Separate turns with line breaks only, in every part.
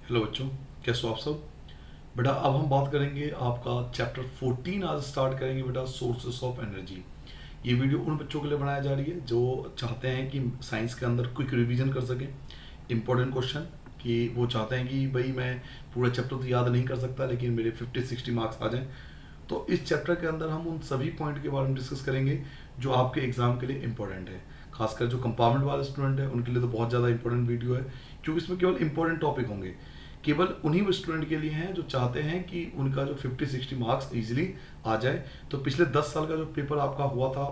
Hello बच्चों, कैसे हो आप सब। बेटा अब हम बात करेंगे आपका चैप्टर 14 आज स्टार्ट करेंगे बेटा, सोर्सेस ऑफ एनर्जी। ये वीडियो उन बच्चों के लिए बनाया जा रही है जो चाहते हैं कि साइंस के अंदर क्विक रिवीजन कर सकें इंपॉर्टेंट क्वेश्चन, कि वो चाहते हैं कि भाई मैं पूरा चैप्टर तो याद नहीं कर सकता लेकिन मेरे 50-60 मार्क्स आ जाएं। तो इस चैप्टर के अंदर हम उन सभी पॉइंट के बारे में डिस्कस करेंगे जो आपके एग्जाम के लिए इंपॉर्टेंट है। खासकर जो कंपार्टमेंट वाले स्टूडेंट हैं उनके लिए तो बहुत ज़्यादा इंपॉर्टेंट वीडियो है, क्योंकि इसमें केवल इंपॉर्टेंट टॉपिक होंगे। केवल उन्हीं स्टूडेंट के लिए हैं जो चाहते हैं कि उनका जो 50-60 मार्क्स इजीली आ जाए। तो पिछले 10 साल का जो पेपर आपका हुआ था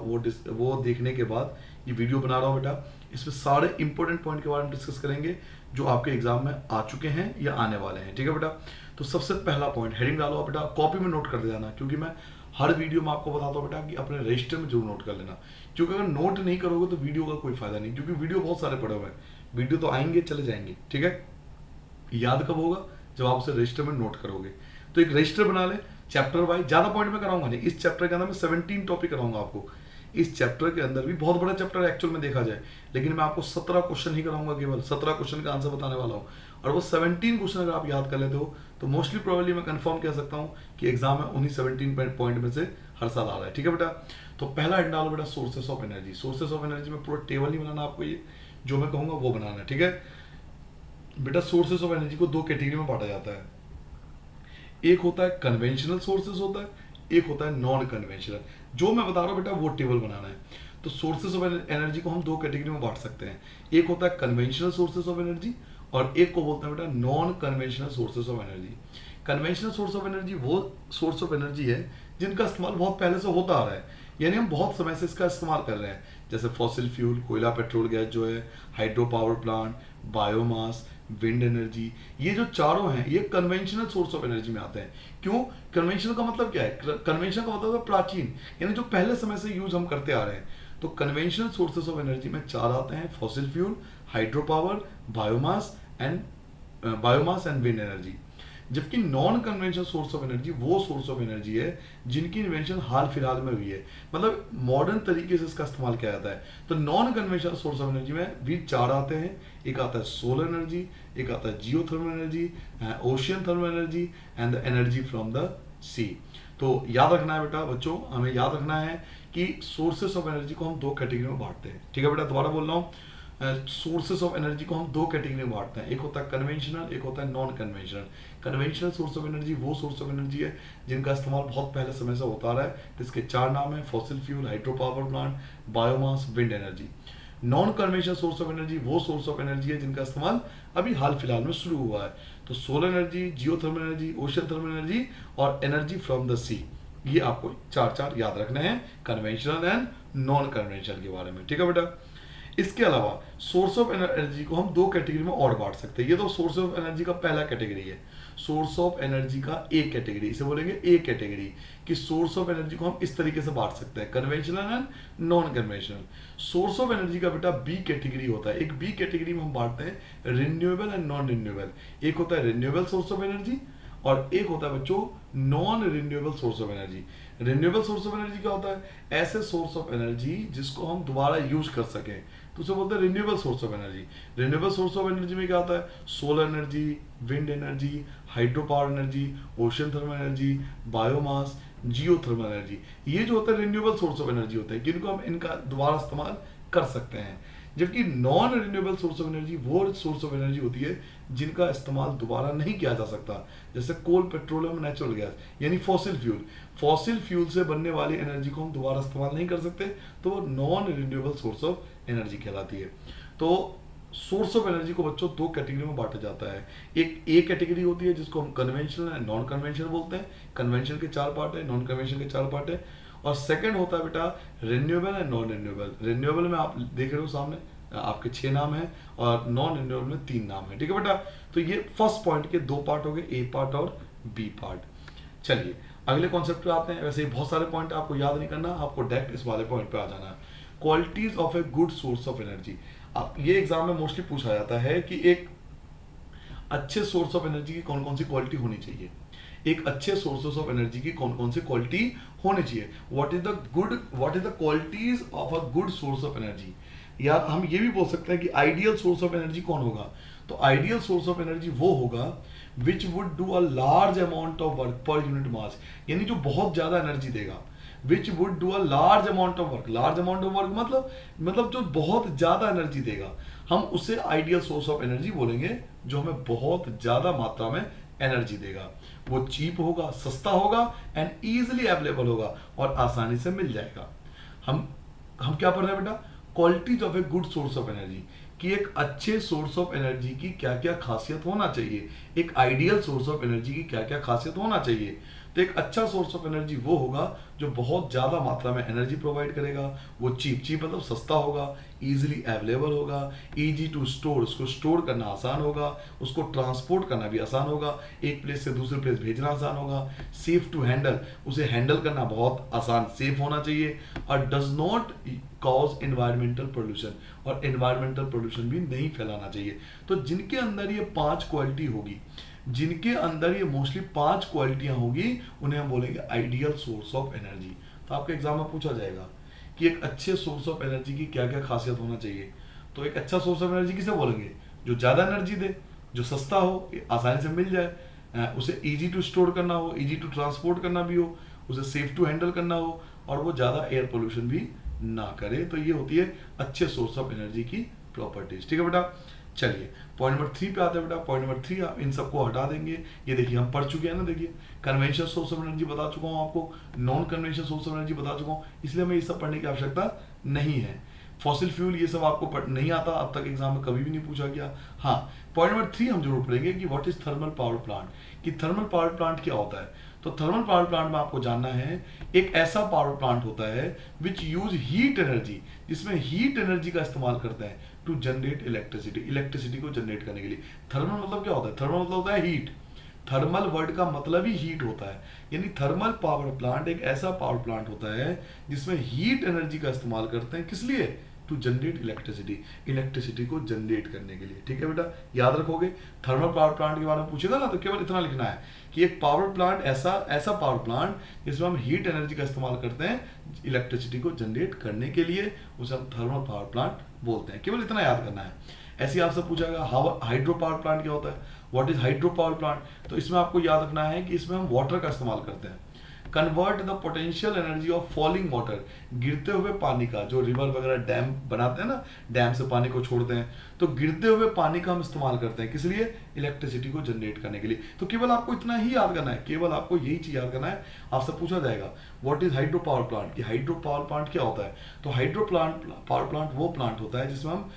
वो देखने के बाद ये वीडियो बना रहा हूँ बेटा। इसमें सारे इंपॉर्टेंट पॉइंट के बारे में डिस्कस करेंगे जो आपके एग्जाम में आ चुके हैं या आने वाले हैं। ठीक है बेटा। तो सबसे पहला पॉइंट, हेडिंग डालो बेटा, कॉपी में नोट कर देना, क्योंकि मैं हर वीडियो में आपको बताता हूँ बेटा कि अपने रजिस्टर में जरूर नोट कर लेना। क्योंकि अगर नोट नहीं करोगे तो वीडियो का कोई फायदा नहीं, क्योंकि वीडियो बहुत सारे पड़े हुए हैं, वीडियो तो आएंगे चले जाएंगे। ठीक है। याद कब होगा? जब आप उसे रजिस्टर में नोट करोगे। तो एक रजिस्टर बना ले, चैप्टर वाइज। ज्यादा पॉइंट में कराऊंगा नहीं, इस चैप्टर के अंदर मैं 17 टॉपिक कराऊंगा आपको। इस चैप्टर के अंदर भी बहुत बड़ा चैप्टर एक्चुअल में देखा जाए, लेकिन मैं आपको 17 क्वेश्चन ही कराऊंगा, केवल 17 क्वेश्चन का आंसर बताने वाला हूँ। और वो 17 क्वेश्चन अगर आप याद कर लेते हो तो मोस्टली प्रोबेबली मैं कंफर्म कह सकता हूँ कि एग्जाम में उन्हीं 17 पॉइंट में से हर साल आ रहा है। ठीक है बेटा। तो पहला हेड डालो बेटा, sources of energy. Sources of energy में पूरा टेबल नहीं बनाना आपको, ये जो मैं कहूंगा वो बनाना है। ठीक है बेटा। सोर्सेस ऑफ एनर्जी को दो कैटेगरी में बांटा जाता है। एक होता है कन्वेंशनल सोर्सेस होता है, एक होता है नॉन कन्वेंशनल। जो मैं बता रहा हूं बेटा वो टेबल बनाना है। तो सोर्सेस ऑफ एनर्जी को हम दो कैटेगरी में बांट सकते हैं। एक होता है कन्वेंशनल सोर्सेस ऑफ एनर्जी और एक को बोलते हैं बेटा non conventional sources of energy. Conventional source of energy वो सोर्स ऑफ एनर्जी है जिनका इस्तेमाल बहुत पहले से होता आ रहा है, यानी हम बहुत समय से इसका इस्तेमाल कर रहे हैं। जैसे फॉसिल फ्यूल, कोयला, पेट्रोल, गैस जो है, hydro power plant, biomass, wind energy, ये जो चारों हैं ये कन्वेंशनल सोर्स ऑफ एनर्जी में आते हैं। क्यों? कन्वेंशनल का मतलब क्या है? कन्वेंशनल का मतलब है प्राचीन, यानी जो पहले समय से यूज हम करते आ रहे हैं। तो कन्वेंशनल सोर्सेस ऑफ एनर्जी में चार आते हैं: fossil fuel, hydro power, biomass and wind energy. जबकि non conventional source of energy वो सोर्स ऑफ एनर्जी है जिनकी इन्वेंशन हाल फिलहाल में हुई है, मतलब मॉडर्न तरीके से इसका इस्तेमाल किया जाता है। तो non conventional source of energy में भी चार आते हैं। एक आता है सोलर एनर्जी, एक आता है geothermal energy, ocean thermal energy and the energy from the sea. तो याद रखना है बेटा बच्चों, हमें याद रखना है कि सोर्सेस ऑफ एनर्जी को हम दो कैटेगरी में बांटते हैं। ठीक है बेटा, दोबारा बोल रहा हूँ, सोर्सेस ऑफ एनर्जी को हम दो कैटेगरी में बांटते हैं। एक होता है कन्वेंशनल, एक होता है non conventional. Conventional source of energy वो सोर्स ऑफ एनर्जी है जिनका इस्तेमाल बहुत पहले समय से होता रहा है, जिसके चार नाम है: fossil fuel, hydro power plant, biomass, wind energy. Non conventional source of energy वो सोर्स ऑफ एनर्जी है जिनका इस्तेमाल अभी हाल फिलहाल में शुरू हुआ है। तो solar energy, geothermal energy, ocean thermal energy और एनर्जी फ्रॉम द सी। ये आपको चार चार याद रखने हैं कन्वेंशनल एंड नॉन कन्वेंशनल के बारे में। ठीक है बेटा। इसके अलावा सोर्स ऑफ एनर्जी को हम दो कैटेगरी में और बांट सकते हैं। ये तो सोर्स ऑफ एनर्जी का पहला कैटेगरी है। सोर्स ऑफ एनर्जी का एक कैटेगरी, इसे बोलेंगे ए कैटेगरी, कि सोर्स ऑफ एनर्जी को हम इस तरीके से बांट सकते हैं: conventional and non conventional. Source of energy का बेटा बी कैटेगरी होता है। एक बी कैटेगरी में हम बांटते हैं रिन्यूएबल एंड नॉन रिन्यूएबल। एक होता है रिन्यूएबल सोर्स ऑफ एनर्जी और एक होता है बच्चों non renewable source of energy. Renewable source of energy क्या होता है? ऐसे सोर्स ऑफ एनर्जी जिसको हम दोबारा यूज कर सकें, तो उसे बोलते हैं renewable source of energy. Renewable source of energy में क्या आता है? Solar energy, wind energy, hydro power energy, ocean thermal energy, biomass, geothermal energy. ये जो होता है रिन्यूएबल सोर्स ऑफ एनर्जी होते हैं जिनको हम इनका दोबारा इस्तेमाल कर सकते हैं। जबकि non renewable source of energy वो सोर्स ऑफ एनर्जी होती है जिनका इस्तेमाल दोबारा नहीं किया जा सकता, जैसे कोल, पेट्रोलियम, नेचुरल गैस, यानी फॉसिल फ्यूल। फॉसिल फ्यूल से बनने वाली एनर्जी को हम दोबारा इस्तेमाल नहीं कर सकते, तो वो non renewable source of energy कहलाती है। तो सोर्स ऑफ एनर्जी को बच्चों दो कैटेगरी में बांटा जाता है। एक ए कैटेगरी होती है जिसको हम कन्वेंशनल एंड नॉन कन्वेंशनल बोलते हैं। कन्वेंशन के चार पार्ट है, नॉन कन्वेंशन के चार पार्ट है। और सेकंड होता है बेटा renewable and non renewable. Renewable में आप देख रहे हो सामने आपके 6 नाम है और नॉन रिन्यूएबल में 3 नाम है। ठीक है बेटा। तो ये फर्स्ट पॉइंट के दो पार्ट हो गए, ए पार्ट और बी पार्ट। चलिए अगले कॉन्सेप्ट पे आते हैं। वैसे बहुत सारे पॉइंट आपको याद नहीं करना, आपको डायरेक्ट इस वाले पॉइंट पे आ जाना है। Qualities of a good source of energy. अब ये एग्जाम में मोस्टली पूछा जाता है कि एक अच्छे सोर्स ऑफ एनर्जी की कौन कौन सी क्वालिटी होनी चाहिए। एक अच्छे सोर्सेस ऑफ एनर्जी की कौन कौन सी क्वालिटी होनी चाहिए। What is the qualities of a good source of energy. या हम ये भी बोल सकते हैं कि आइडियल सोर्स ऑफ एनर्जी कौन होगा। तो आइडियल सोर्स ऑफ एनर्जी वो होगा which would do a large amount of work per unit mass, यानी जो बहुत ज्यादा एनर्जी देगा। Which would do a large amount of work, large amount of work मतलब जो बहुत ज्यादा एनर्जी देगा, हम उसे आइडियल सोर्स ऑफ एनर्जी बोलेंगे, जो हमें बहुत ज्यादा मात्रा में एनर्जी देगा। वो चीप होगा, सस्ता होगा एंड इजिली अवेलेबल होगा और आसानी से मिल जाएगा। हम क्या पढ़ रहे हैं बेटा, qualities of a good source of energy, कि एक अच्छे सोर्स ऑफ एनर्जी की क्या क्या खासियत होना चाहिए, एक आइडियल सोर्स ऑफ एनर्जी की क्या क्या खासियत होना चाहिए। तो एक अच्छा सोर्स ऑफ एनर्जी वो होगा जो बहुत ज्यादा मात्रा में एनर्जी प्रोवाइड करेगा, वो चीप मतलब सस्ता होगा, इजीली अवेलेबल होगा, इजी टू स्टोर, उसको स्टोर करना आसान होगा, उसको ट्रांसपोर्ट करना भी आसान होगा, एक प्लेस से दूसरे प्लेस भेजना आसान होगा, सेफ टू हैंडल, उसे हैंडल करना बहुत आसान, सेफ होना चाहिए, और does not cause environmental pollution, और एनवायरमेंटल पोल्यूशन भी नहीं फैलाना चाहिए। तो जिनके अंदर ये 5 क्वालिटी होगी, जिनके अंदर ये मोस्टली 5 क्वालिटियां होगी, उन्हें हम बोलेंगे आइडियल सोर्स ऑफ एनर्जी। तो आपके एग्जाम में पूछा जाएगा कि एक अच्छे सोर्स ऑफ एनर्जी की क्या क्या खासियत होना चाहिए। तो एक अच्छा सोर्स ऑफ एनर्जी किसे बोलेंगे, जो ज्यादा एनर्जी दे, जो सस्ता हो, आसानी से मिल जाए, उसे इजी टू स्टोर करना हो, इजी टू ट्रांसपोर्ट करना भी हो, उसे सेफ टू हैंडल करना हो, और वो ज्यादा एयर पोल्यूशन भी ना करे। तो ये होती है अच्छे सोर्स ऑफ एनर्जी की प्रॉपर्टीज। ठीक है बेटा, चलिए पॉइंट नंबर 3 पे आते हैं बेटा। पॉइंट नंबर 3 आप इन सबको हटा देंगे। ये देखिए हम पढ़ चुके हैं ना, देखिए कन्वेंशनल सोर्स ऑफ एनर्जी बता चुका हूँ आपको, non conventional source of energy बता चुका हूँ, इसलिए हमें ये सब पढ़ने की आवश्यकता नहीं है। फॉसिल फ्यूल ये सब आपको नहीं आता, अब तक एग्जाम में कभी भी नहीं पूछा गया। हाँ, पॉइंट नंबर 3 हम जरूर पढ़ेंगे कि what is thermal power plant, कि थर्मल पावर प्लांट क्या होता है। तो थर्मल पावर प्लांट में आपको जानना है, एक ऐसा पावर प्लांट होता है विच यूज हीट एनर्जी, जिसमें हीट एनर्जी का इस्तेमाल करते हैं टू जनरेट इलेक्ट्रिसिटी, इलेक्ट्रिसिटी को जनरेट करने के लिए। थर्मल मतलब क्या होता है, थर्मल मतलब होता है हीट, थर्मल वर्ड का मतलब ही हीट होता है, यानी थर्मल पावर प्लांट एक ऐसा पावर प्लांट होता है जिसमें हीट एनर्जी का इस्तेमाल करते हैं, किस लिए, टू जनरेट इलेक्ट्रिसिटी, इलेक्ट्रिसिटी को जनरेट करने के लिए। ठीक है बेटा, याद रखोगे, थर्मल पावर प्लांट के बारे में पूछेगा ना तो केवल इतना लिखना है कि एक पावर प्लांट ऐसा पावर प्लांट जिसमें हम हीट एनर्जी का इस्तेमाल करते हैं इलेक्ट्रिसिटी को जनरेट करने के लिए, उसे हम थर्मल पावर प्लांट बोलते हैं। केवल इतना याद करना है। ऐसे ही आपसे पूछा गया हाइड्रो पावर प्लांट क्या होता है, what is hydro power plant. तो इसमें आपको याद रखना है कि इसमें हम वाटर का इस्तेमाल करते हैं, convert the potential energy of falling water, गिरते हुए पानी का, जो रिवर वगैरह डैम बनाते हैं ना, डैम से पानी को छोड़ते हैं, तो गिरते हुए पानी का हम इस्तेमाल करते हैं, किस लिए, इलेक्ट्रिसिटी को जनरेट करने के लिए। तो केवल आपको इतना ही याद करना है, केवल आपको यही चीज याद करना है। आपसे पूछा जाएगा what is hydro power plant, कि हाइड्रो पावर प्लांट क्या होता है। तो हाइड्रो पावर प्लांट वो प्लांट होता है जिसमें हम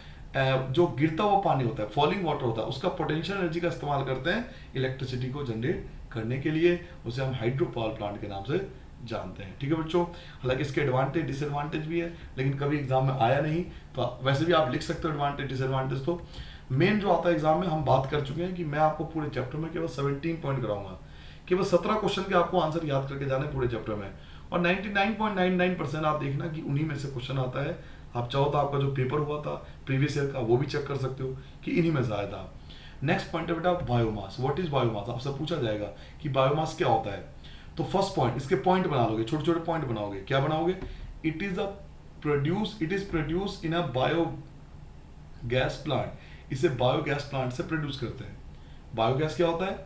जो गिरता हुआ पानी होता है, फॉलिंग वाटर होता है, उसका पोटेंशियल एनर्जी का इस्तेमाल करते हैं इलेक्ट्रिसिटी को जनरेट करने के लिए, उसे हम हाइड्रो पावर प्लांट के नाम से जानते हैं। ठीक है बच्चों, हालांकि इसके एडवांटेज डिसएडवांटेज भी है, लेकिन कभी एग्जाम में आया नहीं, तो वैसे भी आप लिख सकते हो एडवांटेज डिसएडवांटेज। तो मेन जो आता है एग्जाम में, हम बात कर चुके हैं कि मैं आपको पूरे चैप्टर में केवल 17 पॉइंट कराऊंगा, केवल 17 क्वेश्चन के आपको आंसर याद करके जाने पूरे चैप्टर में, और 99.99% आप देखना कि उन्हीं में से क्वेश्चन आता है। आप चाहो तो आपका जो पेपर हुआ था प्रीवियस ईयर का, वो भी चेक कर सकते हो कि इन्हीं में से आया था। नेक्स्ट पॉइंट है बेटा बायोमास। व्हाट इज बायोमास, आपसे पूछा जाएगा कि बायोमास क्या होता है। तो फर्स्ट पॉइंट, इसके पॉइंट बना लोगे, छोटे छोटे पॉइंट बनाओगे। क्या बनाओगे, it is produce in a bio gas plant, इसे बायोगैस प्लांट से प्रोड्यूस करते हैं। बायोगैस क्या होता है,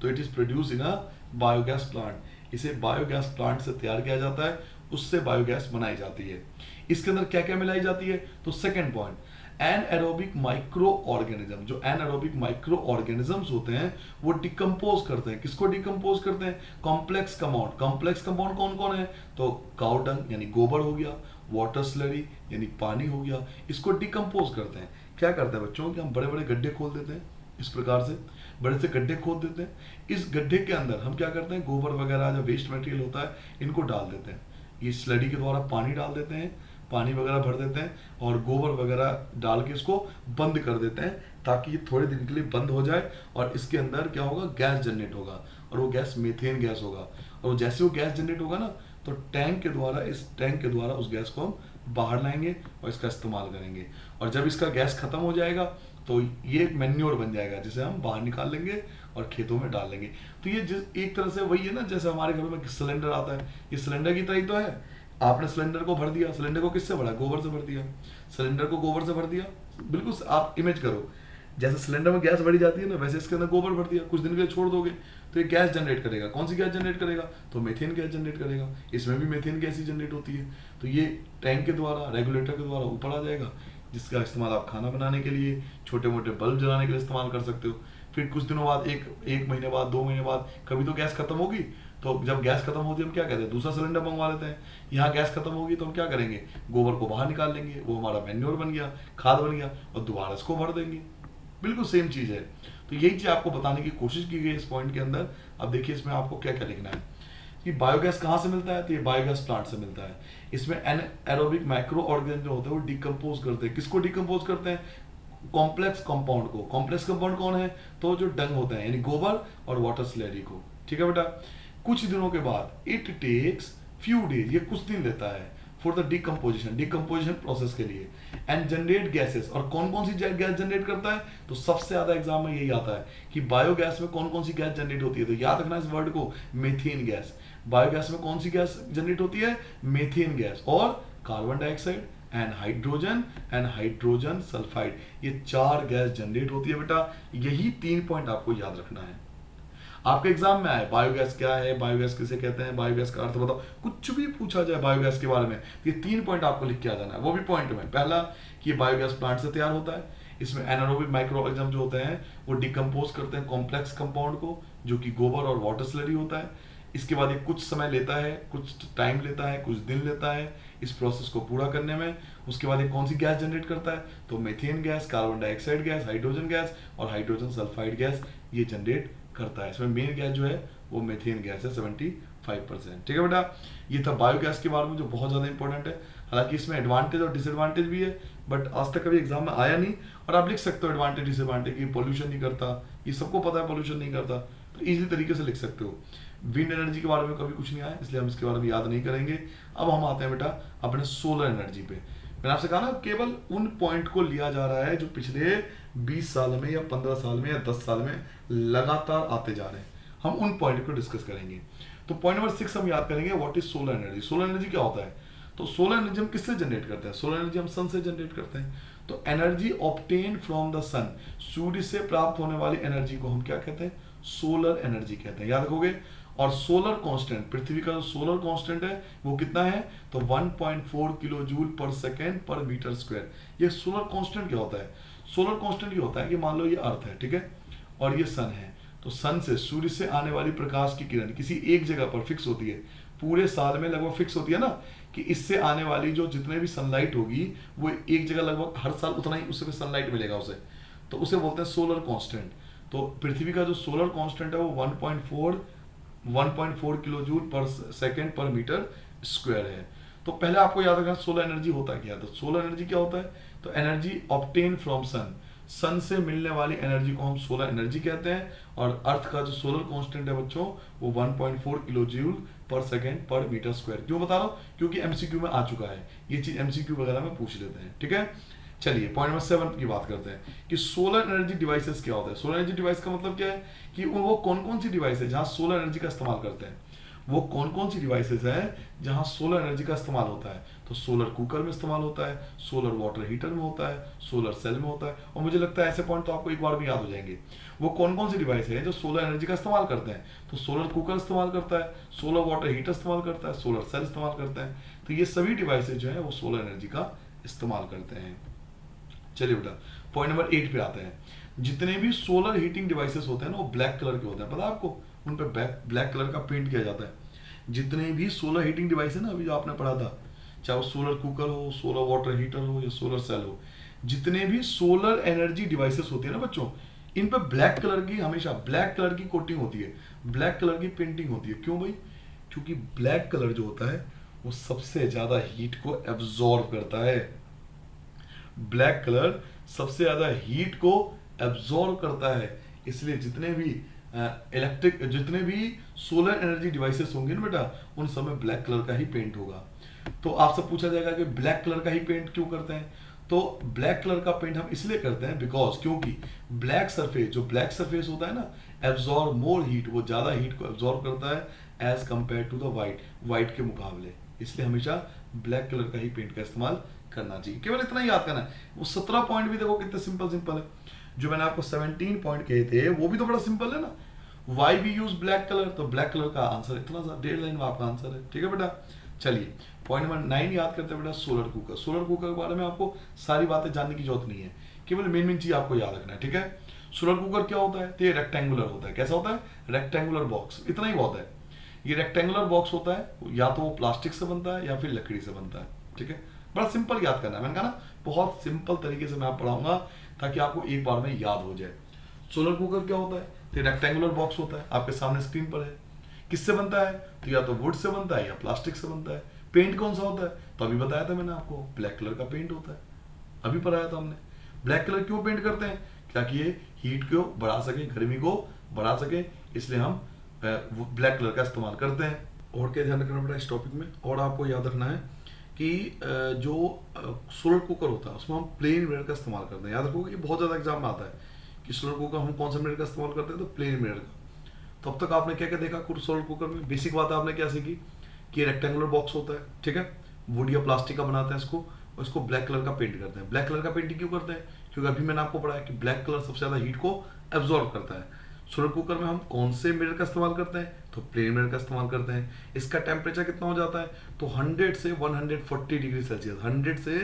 तो it is produce in a biogas plant, इसे बायोगैस प्लांट से तैयार किया जाता है, उससे बायोगैस बनाई जाती है। इसके अंदर क्या क्या मिलाई जाती है, तो second point, anaerobic micro organism, जो एनएरोबिक माइक्रो ऑर्गेनिजम्स होते हैं वो डिकम्पोज करते हैं, किसको डिकम्पोज करते हैं, कॉम्प्लेक्स कंपाउंड। कॉम्प्लेक्स कंपाउंड कौन कौन है, तो काउ डंग यानी गोबर हो गया, वाटर स्लरी यानी पानी हो गया, इसको डिकम्पोज करते हैं। क्या करते हैं बच्चों कि हम बड़े बड़े गड्ढे खोल देते हैं, इस प्रकार से बड़े से गड्ढे खोद देते हैं, इस गड्ढे के अंदर हम क्या करते हैं, गोबर वगैरह जो वेस्ट मटेरियल होता है इनको डाल देते हैं, ये स्लरी के द्वारा पानी डाल देते हैं, पानी वगैरह भर देते हैं और गोबर वगैरह डाल के इसको बंद कर देते हैं, ताकि ये थोड़े दिन के लिए बंद हो जाए, और इसके अंदर क्या होगा, गैस जनरेट होगा, और वो गैस मीथेन गैस होगा, और जैसे वो गैस जनरेट होगा ना, तो टैंक के द्वारा, इस टैंक के द्वारा उस गैस को हम बाहर लाएंगे और इसका इस्तेमाल करेंगे, और जब इसका गैस खत्म हो जाएगा तो ये एक मैन्योर बन जाएगा, जिसे हम बाहर निकाल लेंगे और खेतों में डाल लेंगे। तो ये एक तरह से वही है ना, जैसे हमारे घरों में सिलेंडर आता है, ये सिलेंडर की तरह ही तो है। आपने सिलेंडर को भर दिया, सिलेंडर को किससे भरा, गोबर से भर दिया, सिलेंडर को गोबर से भर दिया, बिल्कुल आप इमेज करो, जैसे सिलेंडर में गैस बढ़ी जाती है ना, वैसे इसके अंदर गोबर भर दिया, कुछ दिन के लिए छोड़ दोगे तो ये गैस जनरेट करेगा। कौन सी गैस जनरेट करेगा? तो मीथेन गैस जनरेट करेगा। इसमें भी मीथेन गैस ही जनरेट होती है। तो ये टैंक के द्वारा, रेगुलेटर के द्वारा ऊपर आ जाएगा, जिसका इस्तेमाल आप खाना बनाने के लिए, छोटे मोटे बल्ब जलाने के लिए इस्तेमाल कर सकते हो। फिर कुछ दिनों बाद, एक महीने बाद, 2 महीने बाद, कभी तो गैस खत्म होगी, तो जब गैस खत्म होती है हम क्या कहते हैं? दूसरा सिलेंडर मंगवा लेते हैं। यहाँ गैस खत्म होगी तो हम क्या करेंगे? गोबर को बाहर निकाल लेंगे, वो हमारा मैन्योर बन गया, खाद बन गया, और दोबारा इसको भर देंगे। बिल्कुल सेम चीज़ है। तो यही चीज़ आपको बताने की कोशिश की गई इस पॉइंट के अंदर। अब देखिए इसमें आपको क्या क्या लिखना है कि बायोगैस कहाँ से मिलता है? तो ये बायोगैस प्लांट से मिलता है। इसमें एनाएरोबिक माइक्रो ऑर्गेनिज्म जो होते हैं वो डिकम्पोज करते हैं। किसको डिकम्पोज करते हैं? कॉम्प्लेक्स कंपाउंड को। कॉम्प्लेक्स कंपाउंड कौन है? तो जो डंग होता है, यानी गोबर और वाटर स्लैरी को। ठीक है बेटा। कुछ दिनों के बाद, इट टेक्स फ्यू डेज, ये कुछ दिन लेता है, फॉर द डिकम्पोजिशन प्रोसेस के लिए, एंड जनरेट गैसेस। और कौन कौन सी गैस जनरेट करता है? तो सबसे ज्यादा एग्जाम में यही आता है कि बायोगैस में कौन कौन सी गैस जनरेट होती है। तो याद रखना इस वर्ड को, मीथेन गैस। बायोगैस में कौन सी गैस जनरेट होती है? मीथेन गैस और carbon dioxide and hydrogen sulphide, ये 4 गैस जनरेट होती है बेटा। यही 3 पॉइंट आपको याद रखना है। आपके एग्जाम में आए बायोगैस क्या है, बायोगैस किसे कहते हैं, बायोगैस का अर्थ बताओ, कुछ भी पूछा जाए बायोगैस के बारे में, ये 3 पॉइंट आपको लिख के आ जाना है। वो भी पॉइंट में, पहला कि बायोगैस प्लांट से तैयार होता है। इसमें एनारोबिक माइक्रो ऑर्गेनिज्म जो होते हैं वो डिकम्पोज करते हैं कॉम्प्लेक्स कंपाउंड को, जो कि गोबर और वाटर स्लरी होता है। इसके बाद ये कुछ समय लेता है, कुछ टाइम लेता है, कुछ दिन लेता है इस प्रोसेस को पूरा करने में। उसके बाद ये कौन सी गैस जनरेट करता है? तो methane gas, carbon dioxide gas, hydrogen gas और हाइड्रोजन सल्फाइड गैस ये जनरेट करता है। इसमें मेन गैस जो है वो मीथेन गैस है 75%। ठीक है बेटा। ये था बायोगैस के बारे में, जो बहुत ज़्यादा इंपॉर्टेंट है। हालांकि इसमें एडवांटेज और डिसएडवांटेज भी है, बट आज तक कभी एग्जाम में आया नहीं। और आप लिख सकते हो एडवांटेज डिसएडवांटेज की, पोल्यूशन नहीं करता, ये सबको पता है पोल्यूशन नहीं करता, तो इजीली तरीके से लिख सकते हो। विंड एनर्जी के बारे में कभी कुछ नहीं आया, इसलिए हम इसके बारे में याद नहीं करेंगे। अब हम आते हैं बेटा अपने सोलर एनर्जी पे। मैंने आपसे कहा ना, केवल उन पॉइंट को लिया जा रहा है जो पिछले 20 साल में या 15 साल में या 10 साल में लगातार आते जा रहे हैं। हम उन पॉइंट को डिस्कस करेंगे। तो पॉइंट नंबर 6 हम याद करेंगे, what is solar energy. Solar energy क्या होता है? तो सोलर एनर्जी हम किससे जनरेट करते हैं? सोलर एनर्जी हम सन से जनरेट करते हैं। तो एनर्जी ऑब्टेन फ्रॉम द सन, सूर्य से प्राप्त होने वाली एनर्जी को हम क्या कहते हैं? सोलर एनर्जी कहते हैं। याद रखोगे। और सोलर कांस्टेंट, पृथ्वी का जो सोलर कांस्टेंट है वो कितना है? तो 1.4 किलो जूल पर सेकेंड पर मीटर स्क्वायर। ये सोलर कांस्टेंट क्या होता है? सोलर कांस्टेंट ये होता है कि मान लो ये अर्थ है, ठीक है, और ये सन है। तो सन से, सूर्य से आने वाली प्रकाश की किरण किसी एक जगह पर फिक्स होती है, पूरे साल में लगभग फिक्स होती है ना, कि इससे आने वाली जो जितने भी सनलाइट होगी वो एक जगह लगभग हर साल उतना ही उससे सनलाइट मिलेगा उसे, तो उसे बोलते हैं सोलर कांस्टेंट। तो पृथ्वी का जो सोलर कांस्टेंट है वो 1.4 किलो जूल पर सेकेंड पर मीटर स्क्वायर है। तो पहले आपको याद रखना सोलर एनर्जी होता क्या है। तो सोलर एनर्जी क्या होता है? तो एनर्जी ऑब्टेन फ्रॉम सन, सन से मिलने वाली एनर्जी को हम सोलर एनर्जी कहते हैं। और अर्थ का जो सोलर कांस्टेंट है बच्चों वो 1.4 किलो जूल पर सेकेंड पर मीटर स्क्वायर। क्यों बता रहा हूँ? क्योंकि एमसीक्यू में आ चुका है ये चीज, एमसीक्यू वगैरह में पूछ लेते हैं। ठीक है, चलिए पॉइंट नंबर 7 की बात करते हैं कि सोलर एनर्जी डिवाइसेस क्या होता है। सोलर एनर्जी डिवाइस का मतलब क्या है कि वो कौन कौन सी डिवाइस है जहां सोलर एनर्जी का इस्तेमाल करते हैं। वो कौन कौन सी डिवाइसेस हैं जहां सोलर एनर्जी का इस्तेमाल होता है। तो सोलर कुकर में इस्तेमाल होता है, सोलर वाटर हीटर में होता है, सोलर सेल में होता है। और मुझे लगता है ऐसे पॉइंट तो आपको एक बार भी याद हो जाएंगे। वो कौन कौन सी डिवाइस है जो सोलर एनर्जी का इस्तेमाल करते हैं। तो सोलर कुकर इस्तेमाल करता है, सोलर वाटर हीटर इस्तेमाल करता है, सोलर सेल इस्तेमाल करता है। तो ये सभी डिवाइसेज जो है वो सोलर एनर्जी का इस्तेमाल करते हैं। चलिए बेटा पॉइंट नंबर 8 पे आते हैं। जितने भी सोलर हीटिंग डिवाइसेस होते हैं ना वो ब्लैक कलर के होते हैं, पता है आपको? उन पे ब्लैक कलर का पेंट किया जाता है। जितने भी सोलर हीटिंग डिवाइस है ना, अभी जो आपने पढ़ा था, चाहे वो सोलर कुकर हो, सोलर वाटर हीटर हो या सोलर सेल हो, जितने भी सोलर एनर्जी डिवाइसेस होती है ना बच्चों, इन पे ब्लैक कलर की, हमेशा ब्लैक कलर की कोटिंग होती है, ब्लैक कलर की पेंटिंग होती है। क्यों भाई? क्योंकि ब्लैक कलर जो होता है वो सबसे ज्यादा हीट को एब्जॉर्ब करता है। ब्लैक कलर सबसे ज्यादा हीट को एब्जॉर्ब करता है, इसलिए जितने भी सोलर एनर्जी डिवाइसेस होंगे ना बेटा, उन सब में ब्लैक कलर का ही पेंट होगा। तो आपसे पूछा जाएगा कि ब्लैक कलर का ही पेंट क्यों करते हैं। तो ब्लैक कलर का पेंट हम इसलिए करते हैं बिकॉज, क्योंकि ब्लैक सरफेस होता है ना, एब्जॉर्ब मोर हीट, वो ज्यादा हीट को एब्जॉर्ब करता है as compare to the white के मुकाबले। इसलिए हमेशा ब्लैक कलर का ही पेंट का इस्तेमाल करना चाहिए। केवल इतना ही याद करना है। वो 17 पॉइंट भी देखो कितने सिंपल है। जो मैंने आपको 17 पॉइंट कहे थे वो भी तो बड़ा सिंपल है ना। Why we use black colour, तो ब्लैक कलर का आंसर इतना सा 1.5 लाइन में आपका आंसर है। ठीक है बेटा, चलिए पॉइंट नंबर 9 याद करते हैं बेटा, सोलर कुकर। सोलर कुकर के बारे में आपको सारी बातें जानने की जरूरत नहीं है, केवल मेन मेन चीज आपको याद रखना है। ठीक है, सोलर कुकर क्या होता है, तो ये रेक्टेंगुलर होता है। कैसा होता है, रेक्टेंगुलर बॉक्स, इतना ही बहुत है। ये रेक्टेंगुलर बॉक्स होता है, या तो वो प्लास्टिक से बनता है या फिर लकड़ी से बनता है। ठीक है, बड़ा सिंपल याद करना है, मैंने कहा ना बहुत सिंपल तरीके से मैं आप पढ़ाऊंगा ताकि आपको एक बार में याद हो जाए। सोलर कुकर क्या होता है, तो रेक्टेंगुलर बॉक्स होता है, आपके सामने स्क्रीन पर है। किससे बनता है, तो या तो वुड से बनता है या प्लास्टिक से बनता है। पेंट कौन सा होता है, तो अभी बताया था मैंने आपको, ब्लैक कलर का पेंट होता है, अभी पढ़ाया था हमने। ब्लैक कलर क्यों पेंट करते हैं, ताकि ये हीट को बढ़ा सके, गर्मी को बढ़ा सके, इसलिए हम ब्लैक कलर का इस्तेमाल करते हैं। और क्या ध्यान रखना पड़ा इस टॉपिक में, और आपको याद रखना है कि जो सोलर कुकर होता है उसमें हम प्लेन मिरर का इस्तेमाल करते हैं। याद रखोगे, ये बहुत ज़्यादा एग्जाम में आता है कि सोलर कुकर हम कौन सा मिरर का इस्तेमाल करते हैं, तो प्लेन मिरर का। तो अब तक आपने क्या क्या देखा सोलर कुकर में, बेसिक बात आपने क्या सीखी कि रेक्टेंगुलर बॉक्स होता है। ठीक है, वुड या प्लास्टिक का बनाते हैं इसको, और इसको ब्लैक कलर का पेंट करते हैं। ब्लैक कलर का पेंटिंग क्यों करते हैं, क्योंकि अभी मैंने आपको पढ़ाया कि ब्लैक कलर सबसे ज़्यादा हीट को एब्जॉर्ब करता है। सोलर कुकर में हम कौन से मिरर का इस्तेमाल करते हैं, तो प्लेन मिरर का इस्तेमाल करते हैं। इसका टेम्परेचर कितना हो जाता है, तो 100 से 140 डिग्री सेल्सियस, 100 से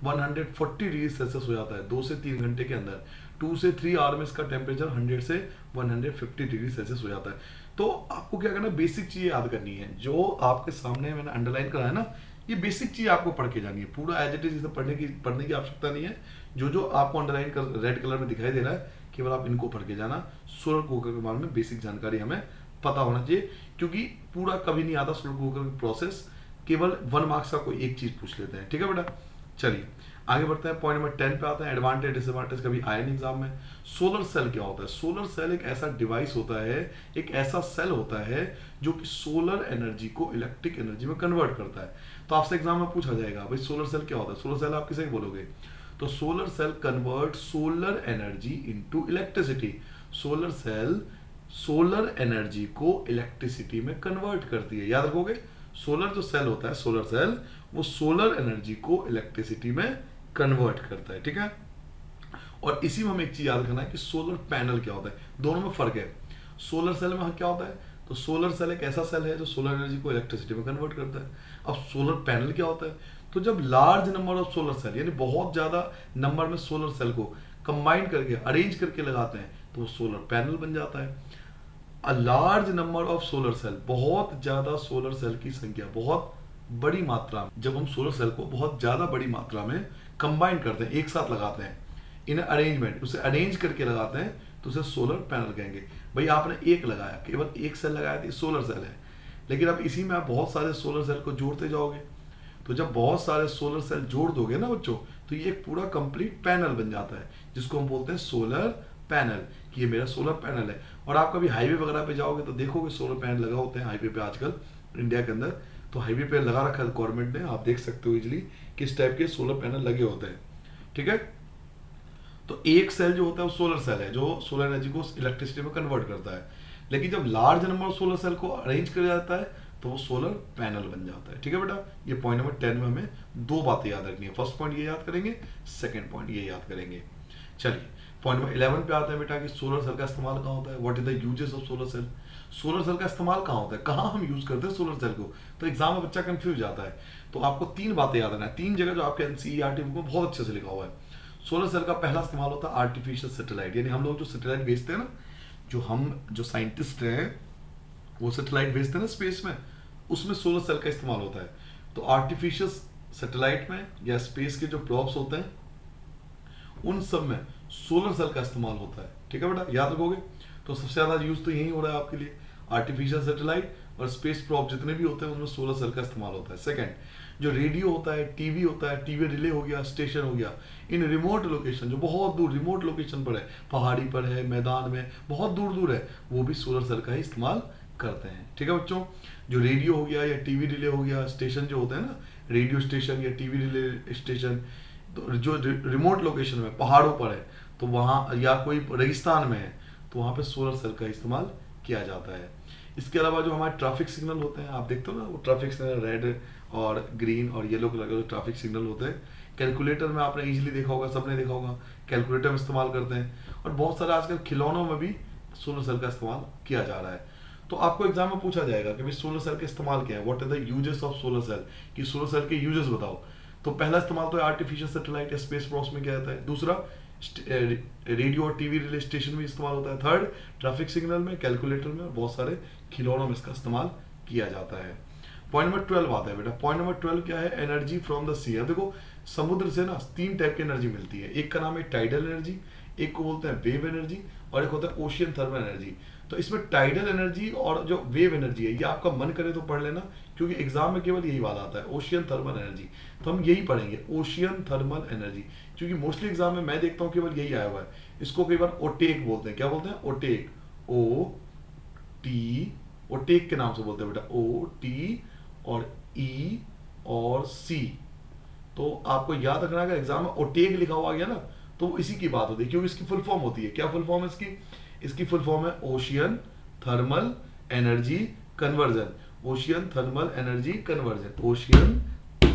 140 डिग्री सेल्सियस हो जाता है 2 से 3 घंटे के अंदर। 2 से 3 आवर में इसका टेम्परेचर 100 से 150 डिग्री सेल्सियस हो जाता है। तो आपको क्या करना है, बेसिक चीज़ें याद करनी है। जो आपके सामने मैंने अंडरलाइन करा है ना, ये बेसिक चीज़ आपको पढ़ के जानी है। पूरा एज इट इज इसे पढ़ने की आवश्यकता नहीं है। जो जो आपको अंडरलाइन कर रेड कलर में दिखाई दे रहा है, केवल आप इनको पढ़ के जाना। सोलर कुकर के बारे में बेसिक जानकारी हमें पता होना चाहिए, क्योंकि पूरा कभी नहीं आता सोलर कुकर की प्रोसेस, केवल 1 मार्क्स का कोई एक चीज पूछ लेते हैं। ठीक है बेटा, चलिए आगे बढ़ते हैं। पॉइंट नंबर 10 पे आते हैं, एडवांटेज डिसएडवांटेज कभी आया नहीं एग्जाम में। सोलर सेल क्या होता है, सोलर सेल एक ऐसा डिवाइस होता है, एक ऐसा सेल होता है जो कि सोलर एनर्जी को इलेक्ट्रिक एनर्जी में कन्वर्ट करता है। तो आपसे एग्जाम में पूछा जाएगा भाई सोलर सेल क्या होता है, सोलर सेल आप किसे बोलोगे, तो solar cell convert solar energy into electricity. Solar cell solar energy को इलेक्ट्रिसिटी में कन्वर्ट करती है। याद रखोगे, सोलर जो सेल होता है, सोलर सेल, वो सोलर एनर्जी को इलेक्ट्रिसिटी में कन्वर्ट करता है। ठीक है, और इसी में हमें एक चीज याद रखना है कि सोलर पैनल क्या होता है, दोनों में फर्क है। सोलर सेल में क्या होता है, तो सोलर सेल एक ऐसा सेल है जो सोलर एनर्जी को इलेक्ट्रिसिटी में कन्वर्ट करता है। अब सोलर पैनल क्या होता है, तो जब large number of solar cell, यानी बहुत ज्यादा नंबर में सोलर सेल को कंबाइन करके अरेंज करके लगाते हैं, तो वो सोलर पैनल बन जाता है। A large number of solar cell, बहुत ज्यादा सोलर सेल की संख्या, बहुत बड़ी मात्रा में, जब हम सोलर सेल को बहुत ज्यादा बड़ी मात्रा में कंबाइन करते हैं, एक साथ लगाते हैं, इन अरेंजमेंट, उसे अरेंज करके लगाते हैं, तो उसे सोलर पैनल कहेंगे। भाई आपने एक लगाया, केवल एक सेल लगाया, तो सोलर सेल है। लेकिन अब इसी में आप बहुत सारे सोलर सेल को जोड़ते जाओगे, तो जब बहुत सारे सोलर सेल जोड़ दोगे ना बच्चों, तो ये एक पूरा कंप्लीट पैनल बन जाता है, जिसको हम बोलते हैं सोलर पैनल, कि ये मेरा सोलर पैनल है। और आप कभी हाईवे वगैरह पे जाओगे तो देखोगे सोलर पैनल लगा होते हैं हाईवे पे आजकल इंडिया के अंदर, तो हाईवे पे लगा रखा है गवर्नमेंट ने, आप देख सकते हो इजिली किस टाइप के सोलर पैनल लगे होते हैं। ठीक है, तो एक सेल जो होता है वो सोलर सेल है, जो सोलर एनर्जी को इलेक्ट्रिसिटी में कन्वर्ट करता है। लेकिन जब large number of solar cell को अरेंज किया जाता है, तो वो सोलर पैनल बन जाता है। ठीक है बेटा, ये पॉइंट नंबर 10 में हमें 2 बातें याद रखनी है। फर्स्ट पॉइंट ये याद करेंगे, सेकंड पॉइंट ये याद करेंगे। चलिए पॉइंट नंबर 11 पे आते हैं बेटा कि सोलर सेल का इस्तेमाल कहाँ होता है, what is the uses of solar cell. Solar cell का इस्तेमाल कहाँ होता है, कहाँ हम यूज करते हैं सोलर सेल को, तो एग्जाम में बच्चा कंफ्यूज जाता है। तो आपको 3 बातें याद रखना है, 3 जगह जो आपके एनसीईआरटी बुक में बहुत अच्छे से लिखा हुआ है। सोलर सेल का पहला इस्तेमाल होता है आर्टिफिशियल सैटेलाइट, यानी हम लोग जो सैटेलाइट भेजते हैं ना, जो साइंटिस्ट हैं वो सैटेलाइट भेजते हैं ना स्पेस में, उसमें सोलर सेल का इस्तेमाल होता है। तो आर्टिफिशियल सैटेलाइट में या स्पेस के जो प्रॉप्स होते हैं उन सब में सोलर सेल का इस्तेमाल होता है। ठीक है बेटा, याद रखोगे। तो सबसे ज्यादा यूज तो यही हो रहा है आपके लिए, आर्टिफिशियल सैटेलाइट और स्पेस प्रॉप जितने भी होते हैं उनमें सोलर सेल का इस्तेमाल होता है। सेकंड, जो रेडियो होता है, टीवी होता है, टीवी रिले हो गया, स्टेशन हो गया, इन रिमोट लोकेशन, जो बहुत दूर रिमोट लोकेशन पर है, पहाड़ी पर है, मैदान में बहुत दूर दूर है, वो भी सोलर सेल का ही इस्तेमाल करते हैं। ठीक है बच्चों, जो रेडियो हो गया या टीवी रिले हो गया, स्टेशन जो होते हैं ना, रेडियो स्टेशन या टीवी रिले स्टेशन, तो जो रिमोट लोकेशन में पहाड़ों पर है, तो वहाँ या कोई रेगिस्तान में है, तो वहाँ पे सोलर सेल का इस्तेमाल किया जाता है। इसके अलावा जो हमारे ट्रैफिक सिग्नल होते हैं, आप देखते हो ना वो ट्रैफिक सिग्नल रेड और ग्रीन और येलो कलर के जो ट्रैफिक सिग्नल होते हैं, कैलकुलेटर में आपने इजीली देखा होगा, सबने देखा होगा कैलकुलेटर में इस्तेमाल करते हैं, और बहुत सारे आजकल खिलौनों में भी सोलर सेल का इस्तेमाल किया जा रहा है। तो आपको एग्जाम में पूछा जाएगा कि भाई सोलर सेल का इस्तेमाल क्या है, what are the uses of solar cell, कि सोलर सेल के यूजेस बताओ। तो पहला इस्तेमाल तो आर्टिफिशियल सैटेलाइट या स्पेस प्रोस में किया जाता है। दूसरा रेडियो और टीवी रिले स्टेशन में इस्तेमाल होता है। थर्ड ट्रैफिक सिग्नल में, कैलकुलेटर में, और बहुत सारे खिलौनों में इसका इस्तेमाल किया जाता है। पॉइंट नंबर 12 आता है बेटा। पॉइंट नंबर 12 क्या है, एनर्जी फ्रॉम द सी। अब देखो समुद्र से ना 3 टाइप की एनर्जी मिलती है। एक का नाम है टाइडल एनर्जी, एक को बोलते हैं वेव एनर्जी, और एक होता है ओशियन थर्मल एनर्जी। तो इसमें टाइडल एनर्जी और जो वेव एनर्जी है, ये आपका मन करे तो पढ़ लेना, क्योंकि एग्जाम में केवल यही वाला आता है, ओशियन थर्मल एनर्जी। तो हम यही पढ़ेंगे, ओशियन थर्मल एनर्जी, क्योंकि मोस्टली एग्जाम में मैं देखता हूँ केवल यही आया हुआ है। इसको कई बार ओटेक बोलते हैं। क्या बोलते हैं? ओटेक, ओ टी, ओटेक के नाम से बोलते हैं बेटा, ओ टी और ई और सी। तो आपको याद रखना, अगर एग्जाम में ओटेक लिखा हुआ गया ना, तो वो इसी की बात होती है, क्योंकि इसकी फुल फॉर्म होती है। क्या फुल फॉर्म है इसकी? इसकी फुल फॉर्म है ocean thermal energy conversion. Ocean thermal energy conversion, ocean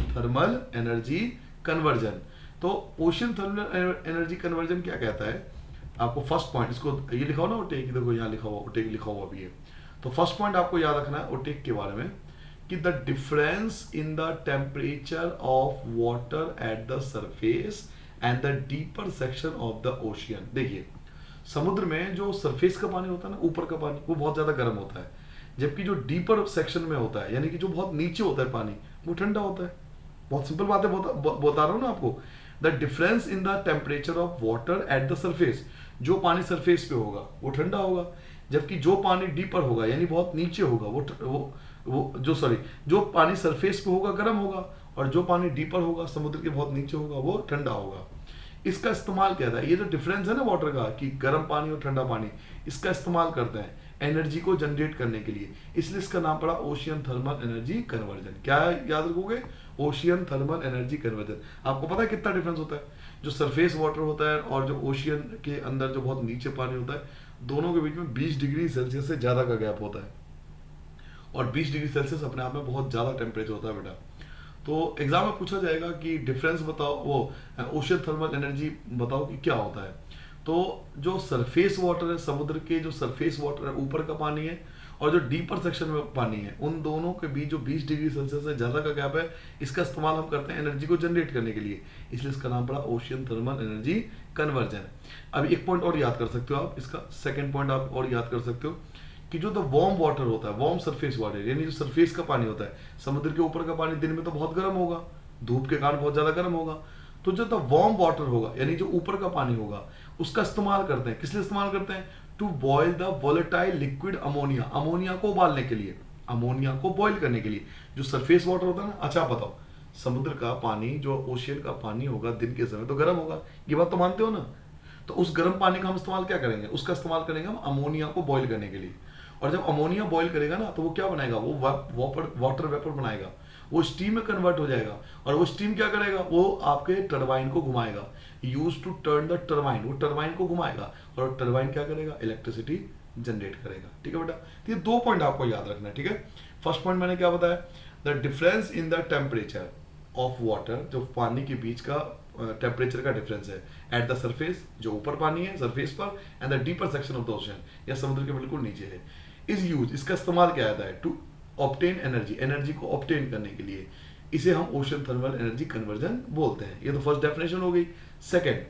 thermal energy conversion. तो ओशियन थर्मल एनर्जी कन्वर्जन क्या कहता है? आपको फर्स्ट पॉइंट, इसको ये लिखा हो ना ओटेक, देखो यहाँ लिखा हुआ ओटेक लिखा हुआ भी है। तो फर्स्ट पॉइंट आपको याद रखना है ओटेक के बारे में, कि the difference in the temperature of water at the surface and the deeper section of the ocean. देखिए समुद्र में जो सरफेस का पानी होता है ना, ऊपर का पानी, वो बहुत ज्यादा गर्म होता है, जबकि जो डीपर सेक्शन में होता है, यानी कि जो बहुत नीचे होता है पानी, वो ठंडा होता है। बहुत सिंपल बात है, बता रहा हूँ ना आपको। The difference in the temperature of water at the surface, जो पानी सरफेस पे होगा वो ठंडा होगा, जबकि जो पानी डीपर होगा यानी बहुत नीचे होगा जो पानी सरफेस पे होगा गर्म होगा, और जो पानी डीपर होगा समुद्र के बहुत नीचे होगा वो ठंडा होगा। इसका इस्तेमाल क्या था? ये जो डिफरेंस है ना वाटर का, कि गर्म पानी और ठंडा पानी, इसका इस्तेमाल करते हैं एनर्जी को जनरेट करने के लिए, इसलिए इसका नाम पड़ा ओशियन थर्मल एनर्जी कन्वर्जन। क्या याद रखोगे? Ocean thermal energy conversion. आपको पता है कितना डिफरेंस होता है? जो सरफेस वाटर होता है और जो ओशियन के अंदर जो बहुत नीचे पानी होता है, दोनों के बीच में 20 डिग्री सेल्सियस से ज्यादा का गैप होता है, और 20 डिग्री सेल्सियस अपने आप में बहुत ज्यादा टेम्परेचर होता है बेटा। तो एग्जाम में पूछा जाएगा कि डिफरेंस बताओ, वो ओशियन थर्मल एनर्जी बताओ कि क्या होता है। तो जो सरफेस वाटर है, समुद्र के जो सरफेस वाटर है, ऊपर का पानी है, और जो डीपर सेक्शन में पानी है, उन दोनों के बीच जो 20 डिग्री सेल्सियस से ज्यादा का गैप है, इसका इस्तेमाल हम करते हैं एनर्जी को जनरेट करने के लिए, इसलिए इसका नाम पड़ा ओशियन थर्मल एनर्जी कन्वर्जन। अब एक पॉइंट और याद कर सकते हो आप, इसका सेकंड पॉइंट आप और याद कर सकते हो, कि जो द वार्म वाटर होता है, वार्म सरफेस वाटर, यानी जो सरफेस का पानी होता है, समुद्र के ऊपर का पानी दिन में तो बहुत गर्म होगा, धूप के कारण बहुत ज्यादा गर्म होगा। तो जो द वार्म वाटर होगा, यानी जो ऊपर का पानी होगा, उसका इस्तेमाल करते हैं। किस लिए इस्तेमाल करते हैं? To boil the volatile liquid ammonia, ammonia को उबालने के लिए, अमोनिया को बॉयल करने के लिए। जो सरफेस वाटर होता है ना, अच्छा बताओ, समुद्र का पानी, जो ओशियन का पानी होगा दिन के समय तो गर्म होगा, ये बात तो मानते हो ना? तो उस गर्म पानी का हम इस्तेमाल क्या करेंगे? उसका इस्तेमाल करेंगे हम अमोनिया को बॉयल करने के लिए। और जब अमोनिया बॉयल करेगा ना, तो वो क्या बनाएगा? वो वाटर वेपर बनाएगा, वो स्टीम में कन्वर्ट हो जाएगा, और वो स्टीम क्या करेगा? वो आपके टरबाइन को घुमाएगा, use to turn the turbine, वो टरबाइन को घुमाएगा, और टरबाइन क्या करेगा? इलेक्ट्रिसिटी जनरेट करेगा। ठीक है बेटा, तो ये 2 पॉइंट आपको याद रखना है। ठीक है, फर्स्ट पॉइंट मैंने क्या बताया? The difference in the temperature of water, जो पानी के बीच का टेम्परेचर का डिफरेंस है, एट द सरफेस, जो ऊपर पानी है सरफेस पर, and the deeper section of the ocean, या समुद्र के बिल्कुल नीचे है, इज यूज, इसका इस्तेमाल क्या आता है? टू ऑब्टेन एनर्जी, एनर्जी को ऑब्टेन करने के लिए, इसे हम ओशन थर्मल एनर्जी कन्वर्जन बोलते हैं। ये तो फर्स्ट डेफिनेशन हो गई। Second,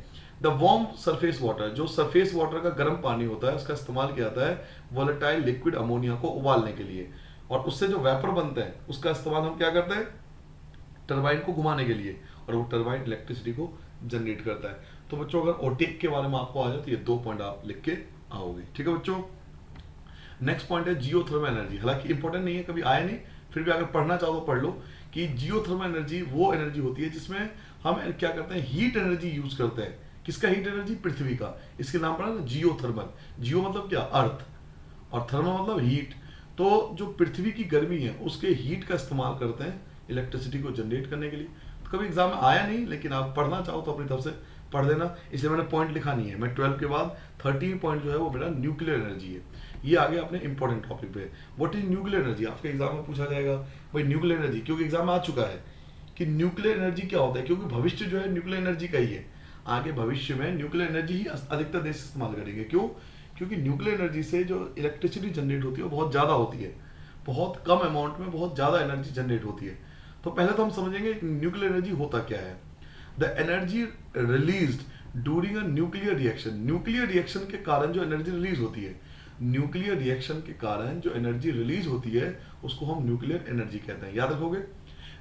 the warm surface water, जो सरफेस वाटर का गर्म पानी होता है, उसका इस्तेमाल किया जाता है वोलेटाइल लिक्विड अमोनिया को उबालने के लिए, और उससे जो वेपर बनते हैं उसका इस्तेमाल हम क्या करते हैं? टरबाइन को घुमाने के लिए, और वो टरबाइन इलेक्ट्रिसिटी को जनरेट करता है। तो बच्चों अगर ओटेक के बारे में आपको आ जाए तो ये 2 पॉइंट आप लिख के आओगे। ठीक है बच्चों, नेक्स्ट पॉइंट है जियोथर्मल एनर्जी। हालांकि इंपॉर्टेंट नहीं है, कभी आया नहीं, फिर भी अगर पढ़ना चाहो तो पढ़ लो, कि जियोथर्मल एनर्जी वो एनर्जी होती है जिसमें हम क्या करते हैं? हीट एनर्जी यूज करते हैं। किसका हीट एनर्जी? पृथ्वी का। इसके नाम पड़ा ना जियोथर्मल। जियो मतलब क्या? अर्थ, और थर्मल मतलब हीट। तो जो पृथ्वी की गर्मी है उसके हीट का इस्तेमाल करते हैं इलेक्ट्रिसिटी को जनरेट करने के लिए। तो कभी एग्जाम में आया नहीं, लेकिन आप पढ़ना चाहो तो अपनी तरफ से पढ़ देना, इसलिए मैंने पॉइंट लिखा नहीं है। मैं 12 के बाद 13 पॉइंट जो है वो मेरा न्यूक्लियर एनर्जी है। ये आगे अपने इंपॉर्टेंट टॉपिक पे। What is nuclear energy? आपके एग्जाम में पूछा जाएगा भाई न्यूक्लियर एनर्जी, क्योंकि एग्जाम में आ चुका है कि न्यूक्लियर एनर्जी क्या होता है, क्योंकि भविष्य जो है न्यूक्लियर एनर्जी का ही है। आगे भविष्य में न्यूक्लियर एनर्जी ही अधिकतर देश इस्तेमाल करेंगे। क्यों? क्योंकि न्यूक्लियर एनर्जी से जो इलेक्ट्रिसिटी जनरेट होती है वो बहुत ज़्यादा होती है, बहुत कम अमाउंट में बहुत ज़्यादा एनर्जी जनरेट होती है। तो पहले तो हम समझेंगे न्यूक्लियर एनर्जी होता क्या है। The energy released during a nuclear reaction, nuclear reaction के कारण जो एनर्जी रिलीज होती है, न्यूक्लियर रिएक्शन के कारण जो एनर्जी रिलीज होती है उसको हम न्यूक्लियर एनर्जी कहते हैं। याद रखोगे,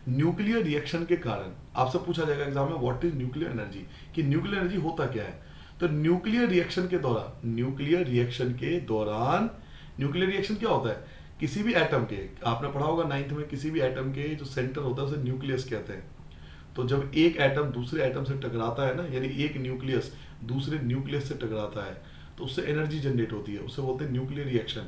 न्यूक्लियर रिएक्शन के कारण आपसे पूछा जाएगा एग्जाम में व्हाट इज न्यूक्लियर एनर्जी, कि न्यूक्लियर एनर्जी होता क्या है। तो न्यूक्लियर रिएक्शन के दौरान, न्यूक्लियर रिएक्शन के दौरान, न्यूक्लियर रिएक्शन क्या होता है, किसी भी एटम के, आपने पढ़ा होगा 9th में, किसी भी एटम के जो सेंटर होता है उसे न्यूक्लियस कहते हैं। तो जब एक एटम दूसरे एटम से टकराता है ना, यानी एक न्यूक्लियस दूसरे न्यूक्लियस से टकराता है तो उससे एनर्जी जनरेट होती है, उसे बोलते हैं न्यूक्लियर रिएक्शन।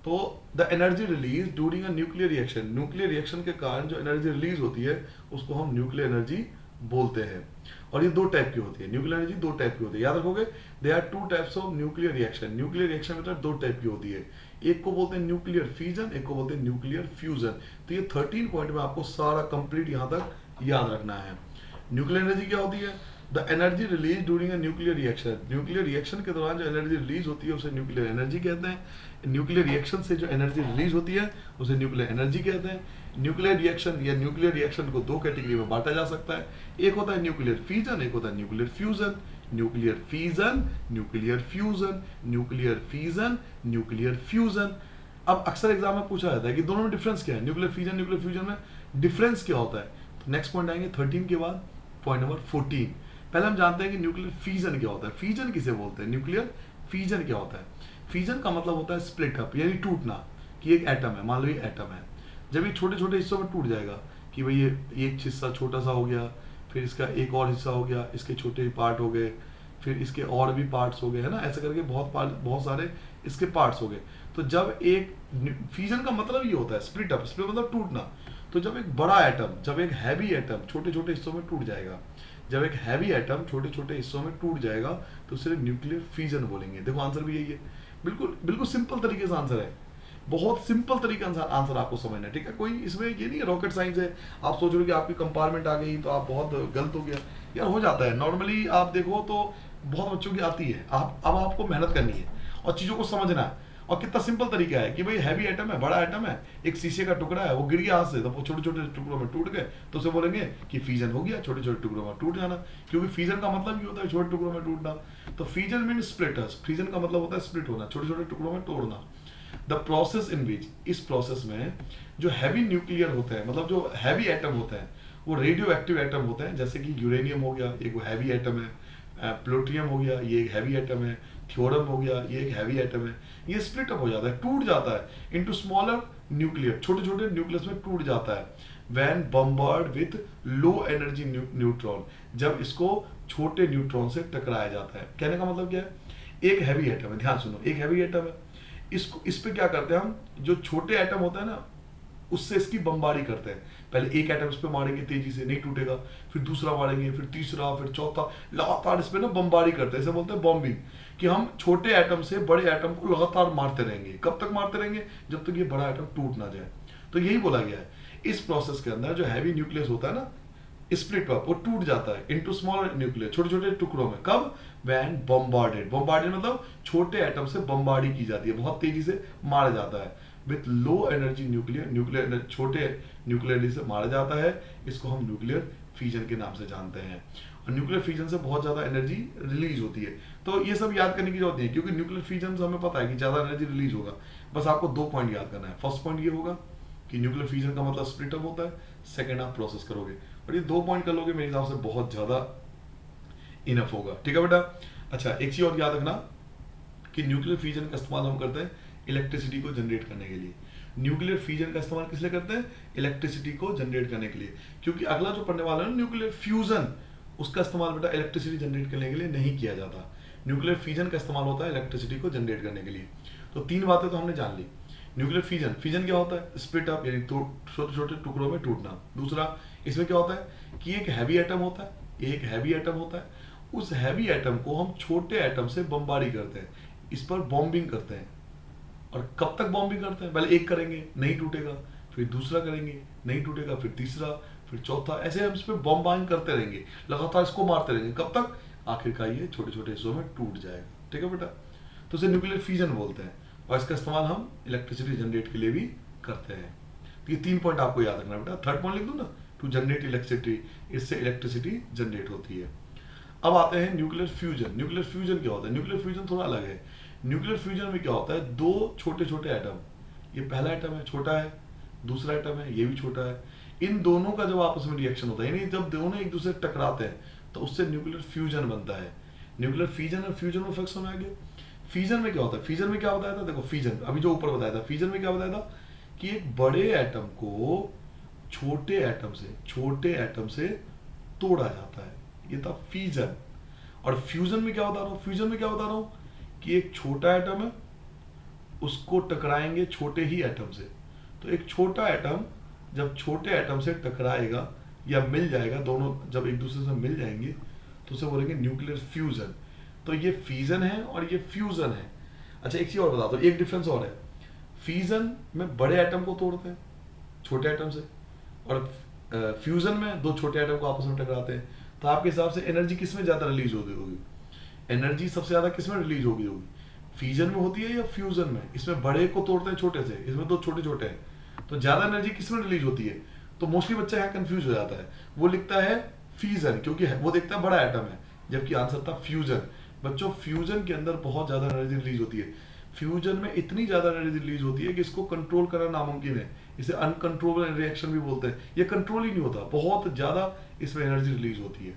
तो the energy release during a nuclear reaction, nuclear reaction के कारण जो एनर्जी रिलीज होती है उसको हम न्यूक्लियर एनर्जी बोलते हैं। और ये दो टाइप की होती है, न्यूक्लियर एनर्जी दो टाइप की होती है, याद रखोगे। There are two types of nuclear reaction, nuclear reaction मतलब दो टाइप की होती है, एक को बोलते हैं न्यूक्लियर फिजन, एक को बोलते हैं न्यूक्लियर फ्यूजन। तो ये 13 पॉइंट में आपको सारा कंप्लीट यहाँ तक याद रखना है। न्यूक्लियर एनर्जी क्या होती है, the energy release during a nuclear reaction, nuclear reaction के दौरान जो एनर्जी रिलीज होती है उसे न्यूक्लियर एनर्जी कहते हैं। न्यूक्लियर रिएक्शन से जो एनर्जी रिलीज होती है उसे न्यूक्लियर एनर्जी कहते हैं। न्यूक्लियर रिएक्शन या न्यूक्लियर रिएक्शन को दो कैटेगरी में बांटा जा सकता है, एक होता है न्यूक्लियर फिजन, एक होता है nuclear fusion. Nuclear fission, nuclear fusion, nuclear fission, nuclear fusion. अब अक्सर एग्जाम में पूछा जाता है कि दोनों में डिफरेंस क्या है, न्यूक्लियर फिजन न्यूक्लियर फ्यूजन में डिफरेंस क्या होता है। तो नेक्स्ट पॉइंट आएंगे 13 के बाद, पॉइंट नंबर 14। पहले हम जानते हैं कि न्यूक्लियर फिजन क्या होता है। फिजन किसे बोलते हैं, न्यूक्लियर फिजन क्या होता है। फिजन का मतलब होता है स्प्लिट अप, यानी टूटना, कि एक एटम है, मान लो ये एटम है, जब ये छोटे छोटे हिस्सों में टूट जाएगा, कि भाई ये एक हिस्सा छोटा सा हो गया, फिर इसका एक और हिस्सा हो गया, इसके छोटे पार्ट हो गए, फिर इसके और भी पार्ट्स हो गए, है ना, ऐसा करके बहुत सारे इसके पार्ट्स हो गए। तो जब एक फ्यूजन का मतलब ये होता है स्प्लिट अप, स्प्लिट मतलब टूटना। तो जब एक बड़ा एटम, जब एक हैवी एटम छोटे छोटे हिस्सों में टूट जाएगा, जब एक हैवी एटम छोटे छोटे हिस्सों में टूट जाएगा तो उसे न्यूक्लियर फ्यूजन बोलेंगे। देखो आंसर भी यही है, बिल्कुल बिल्कुल सिंपल तरीके से आंसर है, बहुत सिंपल तरीके से आंसर आपको समझना है, ठीक है। कोई इसमें ये नहीं है रॉकेट साइंस है, आप सोच रहे हो कि आपकी कंपार्टमेंट आ गई तो आप बहुत गलत हो गया, यार हो जाता है नॉर्मली। आप देखो तो बहुत बच्चों की आती है, अब आपको मेहनत करनी है और चीज़ों को समझना है। और कितना सिंपल तरीका है कि भाई हैवी एटम है, बड़ा एटम है, एक शीशे का टुकड़ा है, वो गिर गया हाथ से, तो वो छोटे छोटे टुकड़ों में टूट गए, तो उसे बोलेंगे कि फ्यूजन हो गया, छोटे छोटे टुकड़ों में टूट जाना, क्योंकि फ्यूजन का मतलब ही होता है छोटे टुकड़ों में टूटना। तो फ्यूजन मीन स्प्लिटर्स, फ्यूजन का मतलब होता है स्प्लिट होना, छोटे छोटे टुकड़ों में तोड़ना। द प्रोसेस इन विच, इस प्रोसेस में जो हैवी न्यूक्लियर होते हैं, मतलब जो हैवी एटम होते हैं वो रेडियो एक्टिव एटम होते हैं, जैसे कि यूरेनियम हो गया, एक हैवी एटम है, प्लूटोनियम हो गया, ये एक हैवी एटम है, थ्योरम हो गया, ये एक हैवी एटम है, ये स्प्लिट अप हो जाता है, टूट जाता है इनटू स्मॉलर न्यूक्लियर, छोटे छोटे न्यूक्लियस में टूट जाता है। When bombard with low energy neutron, जब इसको छोटे न्यूट्रॉन से टकराया जाता है। कहने का मतलब क्या है, एक हैवी एटम है, ध्यान सुनो, एक हैवी एटम है, इसको इस पे क्या करते हैं हम, जो छोटे एटम होता है ना उससे इसकी बमबारी करते हैं। पहले एक एटम इस पे मारेंगे तेजी से, नहीं टूटेगा, फिर दूसरा मारेंगे, फिर तीसरा, फिर चौथा, लगातार इस पे ना बमबारी करते हैं, इसे बोलते हैं बॉम्बिंग, कि हम छोटे एटम से बड़े एटम को लगातार मारते रहेंगे। कब तक मारते रहेंगे, जब तक ये बड़ा एटम टूट ना जाए। तो यही बोला गया है, इस प्रोसेस के अंदर जो हैवी न्यूक्लियस होता है ना, स्प्लिट अप, वो टूट जाता है इनटू स्मॉलर न्यूक्लियर, छोटे छोटे टुकड़ों में। कब, व्हेन बॉम्बार्डेड, बॉम्बार्डेड मतलब छोटे एटम से बमबारी की जाती है, बहुत तेजी से मारा जाता है। विथ लो एनर्जी न्यूक्लियर छोटे न्यूक्लियर से मारा जाता है, इसको हम न्यूक्लियर फ्यूजन के नाम से जानते हैं। और न्यूक्लियर फ्यूजन से बहुत ज्यादा एनर्जी रिलीज होती है। तो ये सब याद करने की जरूरत नहीं है, क्योंकि न्यूक्लियर फ्यूजन से हमें पता है कि ज्यादा एनर्जी रिलीज होगा। बस आपको 2 पॉइंट याद करना है। फर्स्ट पॉइंट ये होगा कि न्यूक्लियर फ्यूजन का मतलब स्प्लिट अप होता है, सेकंड आप प्रोसेस करोगे, और ये 2 पॉइंट कर लोगे मेरे हिसाब से बहुत ज्यादा इनफ होगा, ठीक है बेटा। अच्छा, एक चीज और याद रखना कि न्यूक्लियर फ्यूजन का इस्तेमाल हम करते हैं इलेक्ट्रिसिटी को जनरेट करने के लिए। न्यूक्लियर फ्यूजन का इस्तेमाल किस लिए करते हैं, इलेक्ट्रिसिटी को जनरेट करने के लिए। क्योंकि अगला जो पढ़ने वाला है न्यूक्लियर फ्यूजन, उसका इस्तेमाल बेटा इलेक्ट्रिसिटी जनरेट करने के लिए नहीं किया जाता। न्यूक्लियर फ्यूजन का इस्तेमाल होता है इलेक्ट्रिसिटी को जनरेट करने के लिए। तो 3 बातें तो हमने जान ली। न्यूक्लियर फ्यूजन, फ्यूजन क्या होता है, स्प्लिट अप यानी छोटे छोटे टुकड़ों में टूटना। दूसरा, इसमें क्या होता है कि एक हैवी एटम होता है, एक हैवी एटम होता है, उस हैवी एटम को हम छोटे एटम से बमबारी करते हैं, इस पर बॉम्बिंग करते हैं। और कब तक बॉम्बिंग करते हैं, पहले एक करेंगे नहीं टूटेगा, फिर दूसरा करेंगे नहीं टूटेगा, फिर तीसरा, फिर चौथा, ऐसे हम इस पर बॉम्बाइंग करते रहेंगे, लगातार इसको मारते रहेंगे। कब तक, आखिरकार ये छोटे छोटे हिस्सों में टूट जाएगा। ठीक है बेटा, तो इसे न्यूक्लियर फ्यूजन बोलते हैं और इसका इस्तेमाल हम इलेक्ट्रिसिटी जनरेट के लिए भी करते हैं। तो ये 3 पॉइंट आपको याद रखना बेटा। थर्ड पॉइंट लिख दूँ ना, टू जनरेट इलेक्ट्रिसिटी, इससे इलेक्ट्रिसिटी जनरेट होती है। अब आते हैं न्यूक्लियर फ्यूजन। न्यूक्लियर फ्यूजन क्या होता है? न्यूक्लियर फ्यूजन थोड़ा अलग है। न्यूक्लियर फ्यूजन में क्या होता है, दो छोटे छोटे एटम, ये पहला एटम है छोटा है, दूसरा एटम है ये भी छोटा है, इन दोनों का जब आपस में रिएक्शन होता है, यानी जब दोनों एक दूसरे से टकराते हैं तो उससे न्यूक्लियर फ्यूजन बनता है। न्यूक्लियर फ्यूजन और फ्यूजन में फर्क समझ आ गया। फ्यूजन में क्या होता है? फ्यूजन में क्या बताया था? देखो फ्यूजन अभी जो ऊपर बताया था, फ्यूजन में क्या बताया था कि एक बड़े एटम को छोटे एटम से तोड़ा जाता है, ये था फ्यूजन। और फ्यूजन में क्या बता रहा हूँ? फ्यूजन में क्या बता रहा हूँ कि एक छोटा एटम है, उसको टकराएंगे छोटे ही एटम से। तो एक छोटा एटम जब छोटे एटम से टकराएगा या मिल जाएगा, दोनों जब एक दूसरे से मिल जाएंगे तो उसे बोलेंगे न्यूक्लियर फ्यूजन। तो ये फ्यूजन है और ये फ्यूजन है। अच्छा एक चीज और बता दो, एक डिफरेंस और है। फ्यूजन में बड़े एटम को तोड़ते हैं छोटे एटम से, और फ्यूजन में दो छोटे एटम को आपस में टकराते हैं। तो आपके हिसाब से एनर्जी किसमें ज्यादा रिलीज होगी? एनर्जी सबसे ज्यादा किसमें रिलीज होगी? फ्यूजन में होती है या फ्यूजन में? इसमें बड़े को तोड़ते हैं छोटे से, इसमें दो छोटे छोटे हैं, तो ज्यादा एनर्जी किसमें रिलीज होती है? तो मोस्टली बच्चा यहाँ कंफ्यूज हो जाता है, वो लिखता है फ्यूजन क्योंकि वो देखता है बड़ा एटम है, जबकि आंसर था फ्यूजन। बच्चों फ्यूजन के अंदर बहुत ज्यादा एनर्जी रिलीज होती है। फ्यूजन में इतनी ज्यादा एनर्जी रिलीज होती है कि इसको कंट्रोल करना नामुमकिन है। इसे अनकंट्रोलेबल रिएक्शन भी बोलते हैं। ये कंट्रोल ही नहीं होता, बहुत ज्यादा इसमें एनर्जी रिलीज होती है।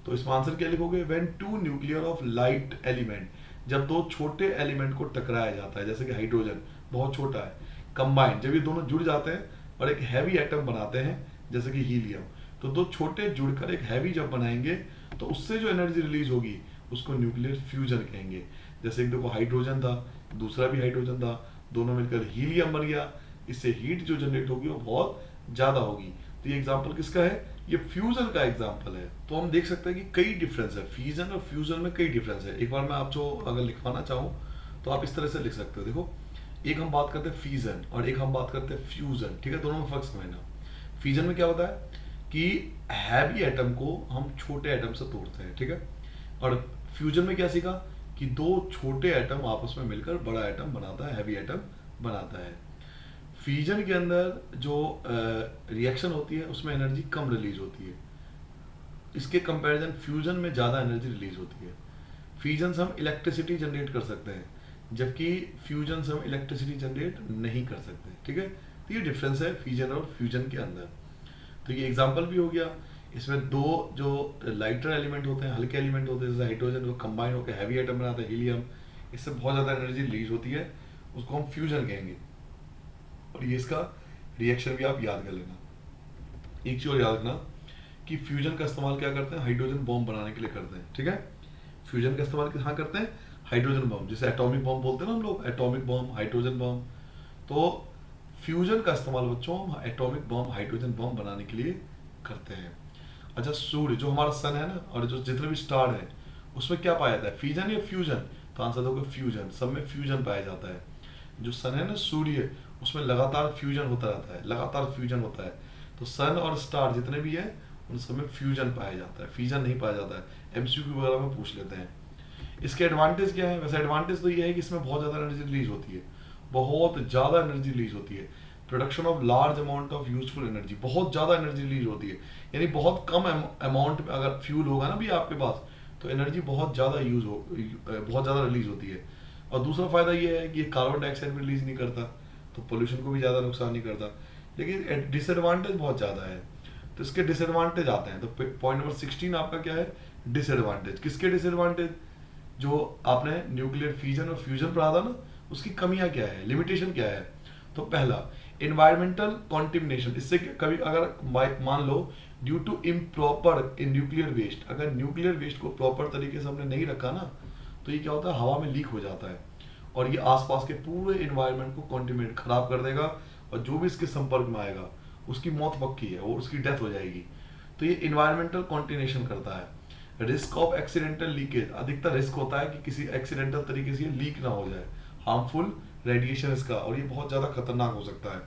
तो इसमें आंसर क्या लिखोगे? When two nuclear of light element, जब दो छोटे एलिमेंट को टकराया जाता है, जैसे कि हाइड्रोजन बहुत छोटा है, कंबाइंड, जब ये दोनों जुड़ जाते हैं और एक हैवी एटम बनाते हैं जैसे कि हीलियम, तो दो छोटे जुड़कर एक हैवी जब बनाएंगे तो उससे जो एनर्जी रिलीज होगी उसको न्यूक्लियर फ्यूजन कहेंगे। जैसे एक देखो हाइड्रोजन था, दूसरा भी हाइड्रोजन था, दोनों मिलकर हीलियम बन गया, इससे हीट जो जनरेट होगी वो बहुत ज्यादा होगी। तो ये एग्जांपल किसका है? ये फ्यूजन का एग्जांपल है। तो हम देख सकते हैं कि कई डिफरेंस है, फ्यूजन और फ्यूजन में कई डिफरेंस है। एक बार मैं आप जो अगर लिखवाना चाहूँ तो आप इस तरह से लिख सकते हो। देखो एक हम बात करते हैं फ्यूजन और एक हम बात करते हैं फ्यूजन, ठीक है? दोनों में फर्क समझना। फ्यूजन में क्या होता है कि हैवी एटम को हम छोटे एटम से तोड़ते हैं, ठीक है? और फ्यूजन में क्या सीखा कि दो छोटे एटम आपस में मिलकर बड़ा एटम बनाता है, हैवी एटम बनाता है। फ्यूजन के अंदर जो रिएक्शन होती है उसमें एनर्जी कम रिलीज होती है, इसके कंपैरिजन फ्यूजन में ज़्यादा एनर्जी रिलीज होती है। फ्यूजन से हम इलेक्ट्रिसिटी जनरेट कर सकते हैं, जबकि फ्यूजन से हम इलेक्ट्रिसिटी जनरेट नहीं कर सकते, ठीक है? तो ये डिफरेंस है फ्यूजन और फ्यूजन के अंदर। तो ये एग्जांपल भी हो गया। इसमें दो जो लाइटर एलिमेंट होते हैं, हल्के एलिमेंट होते हैं, जैसे हाइड्रोजन को कंबाइन होकर हैवी एटम बनाता है हीलियम, इससे बहुत ज़्यादा एनर्जी रिलीज होती है, उसको हम फ्यूजन कहेंगे। और ये इसका रिएक्शन भी आप याद कर लेना। एक चीज और याद रखना कि फ्यूजन का इस्तेमाल क्या करते हैं? हाइड्रोजन बॉम्ब बनाने के लिए करते हैं, ठीक है? फ्यूजन का इस्तेमाल कहाँ करते हैं? हाइड्रोजन बॉम्ब, जैसे एटॉमिक बॉम्ब बोलते हैं ना हम लोग, एटॉमिक बॉम्ब, हाइड्रोजन बॉम्ब। तो फ्यूजन का इस्तेमाल बच्चों हम एटॉमिक बॉम्ब, हाइड्रोजन बॉम्ब बनाने के लिए करते हैं। अच्छा सूर्य जो हमारा सन है ना, और जो जितने भी स्टार है उसमें क्या पाया जाता है? फ्यूजन या फ्यूजन? तो आंसर होगा फ्यूजन, सब में फ्यूजन पाया जाता है। जो सन है ना सूर्य, उसमें लगातार फ्यूजन होता रहता है, लगातार फ्यूजन होता है। तो सन और स्टार जितने भी है उन सब में फ्यूजन पाया जाता है, फ्यूजन नहीं पाया जाता है। एमसीक्यू वगैरह में पूछ लेते हैं। इसके एडवांटेज क्या है? वैसे एडवांटेज तो ये है कि इसमें बहुत ज़्यादा एनर्जी रिलीज होती है, बहुत ज़्यादा एनर्जी रिलीज होती है। Production of large amount of useful energy, बहुत ज़्यादा एनर्जी रिलीज होती है, यानी बहुत कम अमाउंट में अगर फ्यूल होगा ना भी आपके पास तो एनर्जी बहुत ज़्यादा बहुत ज़्यादा रिलीज होती है। और दूसरा फायदा ये है कि ये कार्बन डाइऑक्साइड भी रिलीज नहीं करता, तो पोल्यूशन को भी ज़्यादा नुकसान नहीं करता। लेकिन डिसएडवांटेज बहुत ज़्यादा है, तो इसके डिसएडवांटेज आते हैं। तो पॉइंट नंबर 16 आपका क्या है? डिसएडवांटेज। किसके डिसएडवांटेज? जो आपने न्यूक्लियर फ्यूजन और फ्यूजन पढ़ा था ना, उसकी कमियां क्या है, लिमिटेशन क्या है? तो पहला एनवायरमेंटल कॉन्टिमिनेशन, इससे कभी अगर मान लो due to improper in nuclear waste, अगर न्यूक्लियर वेस्ट को प्रॉपर तरीके से हमने नहीं रखा ना तो ये क्या होता है? हवा में लीक हो जाता है और ये आसपास के पूरे एनवायरनमेंट को कॉन्टिमिनेट खराब कर देगा, और जो भी इसके संपर्क में आएगा उसकी मौत पक्की है और उसकी डेथ हो जाएगी। तो ये एनवायरमेंटल कॉन्टिमिनेशन करता है। रिस्क ऑफ एक्सीडेंटल लीकेज, अधिकतर रिस्क होता है कि किसी एक्सीडेंटल तरीके से ये लीक ना हो जाए, हार्मफुल रेडिएशन इसका, और ये बहुत ज़्यादा खतरनाक हो सकता है।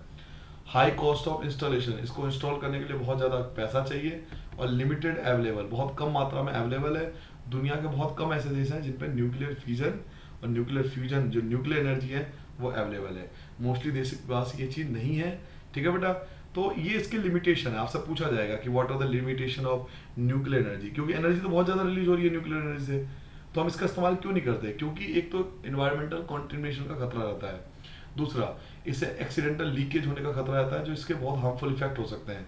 हाई कॉस्ट ऑफ इंस्टॉलेशन, इसको इंस्टॉल करने के लिए बहुत ज़्यादा पैसा चाहिए, और लिमिटेड अवेलेबल, बहुत कम मात्रा में अवेलेबल है, दुनिया के बहुत कम ऐसे देश हैं जिन पे न्यूक्लियर फ्यूजन और न्यूक्लियर फ्यूजन जो न्यूक्लियर एनर्जी है वो अवेलेबल है। मोस्टली देश के पास ये चीज़ नहीं है, ठीक है बेटा। तो ये इसके लिमिटेशन है, आपसे पूछा जाएगा कि what are the limitation of nuclear energy, क्योंकि एनर्जी तो बहुत ज़्यादा रिलीज हो रही है न्यूक्लियर एनर्जी से, तो हम इसका इस्तेमाल क्यों नहीं करते? क्योंकि एक तो इन्वायरमेंटल कॉन्टेमिनेशन का खतरा रहता है, दूसरा इससे एक्सीडेंटल लीकेज होने का खतरा रहता है जो इसके बहुत हार्मफुल इफेक्ट हो सकते हैं।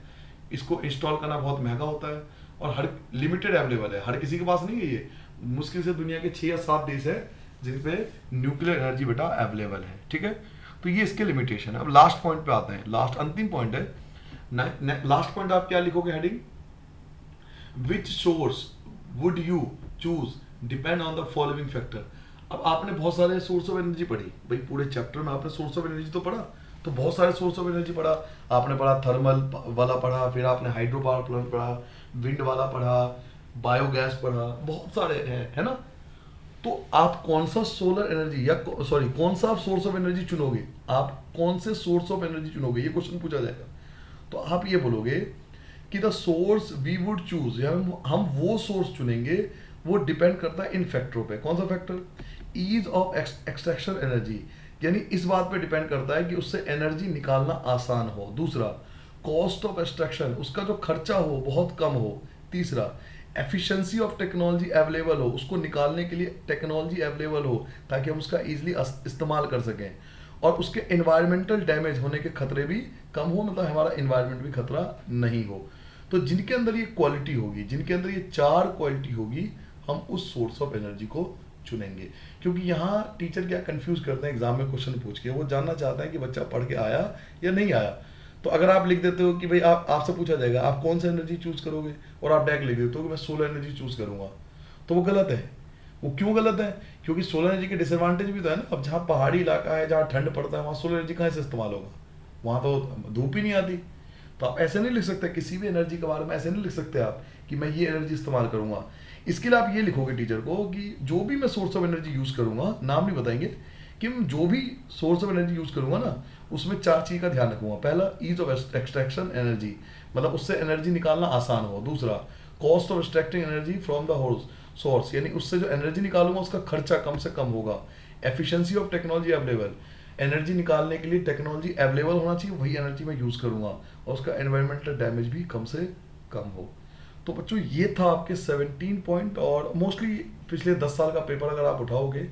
इसको इंस्टॉल करना बहुत महंगा होता है और हर लिमिटेड अवेलेबल है, हर किसी के पास नहीं है ये। मुश्किल से दुनिया के 6 या 7 देश है जिन पे न्यूक्लियर एनर्जी बेटा अवेलेबल है, ठीक है। तो ये इसके लिमिटेशन है। अब लास्ट पॉइंट पे आते हैं, लास्ट अंतिम पॉइंट है। लास्ट पॉइंट आप क्या लिखोगे heading? Which source would you choose depend on the following factor. अब आपने बहुत सारे सोर्स ऑफ एनर्जी पढ़ी भाई, पूरे चैप्टर में आपने सोर्स ऑफ एनर्जी तो पढ़ा, तो बहुत सारे सोर्स ऑफ एनर्जी पढ़ा। आपने पढ़ा थर्मल वाला पढ़ा, फिर आपने हाइड्रो पावर प्लांट पढ़ा, विंड वाला पढ़ा, बायोगैस पढ़ा, बहुत सारे हैं, है ना। तो आप कौन सा सोलर एनर्जी या सॉरी कौन सा आप सोर्स ऑफ एनर्जी चुनोगे, आप कौन से सोर्स ऑफ एनर्जी चुनोगे, ये क्वेश्चन पूछा जाएगा। तो आप ये बोलोगे कि the source we would choose, या हम वो सोर्स चुनेंगे, वो डिपेंड करता है इन फैक्टरों पे। कौन सा factor? Ease of extraction energy, यानी इस बात पे डिपेंड करता है कि उससे एनर्जी निकालना आसान हो। दूसरा, कॉस्ट ऑफ एक्सट्रैक्शन, उसका जो खर्चा हो बहुत कम हो। तीसरा, एफिशिएंसी ऑफ टेक्नोलॉजी अवेलेबल हो, उसको निकालने के लिए टेक्नोलॉजी अवेलेबल हो ताकि हम उसका इजीली इस्तेमाल कर सकें। और उसके एनवायरमेंटल डैमेज होने के खतरे भी कम हो, मतलब हमारा एनवायरमेंट भी खतरा नहीं हो। तो जिनके अंदर ये क्वालिटी होगी, जिनके अंदर ये 4 क्वालिटी होगी, हम उस सोर्स ऑफ एनर्जी को चुनेंगे। क्योंकि यहाँ टीचर क्या कंफ्यूज करते हैं एग्जाम में क्वेश्चन पूछ के, वो जानना चाहते हैं कि बच्चा पढ़ के आया या नहीं आया। तो अगर आप लिख देते हो कि भाई आपसे पूछा जाएगा आप कौन सा एनर्जी चूज करोगे, और आप डायरेक्ट लिख देते हो कि मैं सोलर एनर्जी चूज करूंगा, तो वो गलत है। वो क्यों गलत है? क्योंकि सोलर एनर्जी के डिसएडवांटेज भी तो है ना। अब जहाँ पहाड़ी इलाका है, जहाँ ठंड पड़ता है, वहाँ सोलर एनर्जी कहाँ से इस्तेमाल होगा? वहाँ तो धूप ही नहीं आती। तो आप ऐसे नहीं लिख सकते, किसी भी एनर्जी के बारे में ऐसे नहीं लिख सकते आप कि मैं ये एनर्जी इस्तेमाल करूंगा। इसके लिए आप ये लिखोगे टीचर को कि जो भी मैं सोर्स ऑफ एनर्जी यूज करूंगा, नाम नहीं बताएंगे, कि मैं जो भी सोर्स ऑफ एनर्जी यूज करूंगा ना, उसमें 4 चीज का ध्यान रखूंगा। पहला, ईज ऑफ एक्सट्रैक्शन एनर्जी, मतलब उससे एनर्जी निकालना आसान हो। दूसरा, cost of extracting energy from the source, यानी उससे जो एनर्जी निकालूंगा उसका खर्चा कम से कम होगा। Efficiency of technology available, energy निकालने के लिए टेक्नोलॉजी अवेलेबल होना चाहिए, वही एनर्जी मैं यूज करूंगा, और उसका एनवायरमेंटल डैमेज भी कम से कम हो। तो बच्चों ये था आपके 17 पॉइंट, और मोस्टली पिछले 10 साल का पेपर अगर आप उठाओगे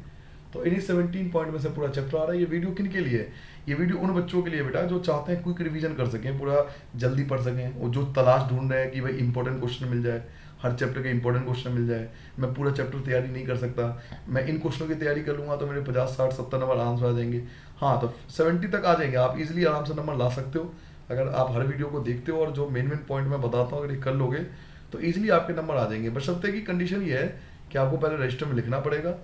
तो इन्हीं 17 पॉइंट में से पूरा चैप्टर आ रहा है। ये वीडियो किन के लिए है? ये वीडियो उन बच्चों के लिए बेटा जो चाहते हैं क्विक रिवीजन कर सकें, पूरा जल्दी पढ़ सकें, और जो तलाश ढूंढ रहे हैं कि भाई इंपॉर्टेंट क्वेश्चन मिल जाए, हर चैप्टर के इंपॉर्टेंट क्वेश्चन मिल जाए। मैं पूरा चैप्टर तैयारी नहीं कर सकता, मैं इन क्वेश्चनों की तैयारी कर लूंगा तो मेरे 50, 60, 70 नंबर आंसर आ जाएंगे। हाँ, तो 70 तक आ जाएंगे, आप इजीली आराम से नंबर ला सकते हो अगर आप हर वीडियो को देखते हो, और जो मेन पॉइंट मैं बताता हूँ अगर ये कर लोगे तो ईजिली आपके नंबर आ जाएंगे। बशर्ते की कंडीशन ये है कि आपको पहले रजिस्टर में लिखना पड़ेगा,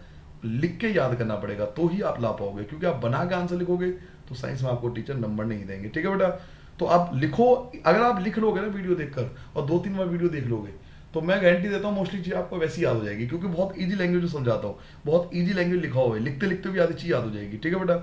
लिख के याद करना पड़ेगा, तो ही आप ला पाओगे। क्योंकि आप बना के आंसर लिखोगे तो साइंस में आपको टीचर नंबर नहीं देंगे, ठीक है बेटा। तो आप लिखो, अगर आप लिख लोगे ना वीडियो देखकर और 2-3 बार वीडियो देख लोगे, तो मैं गारंटी देता हूँ मोस्टली चीज आपको वैसी याद हो जाएगी, क्योंकि बहुत ईजी लैंग्वेज में समझाता हूँ, बहुत ईजी लैंग्वेज लिखा हुआ है, लिखते लिखते भी आधी चीज याद हो जाएगी, ठीक है बेटा।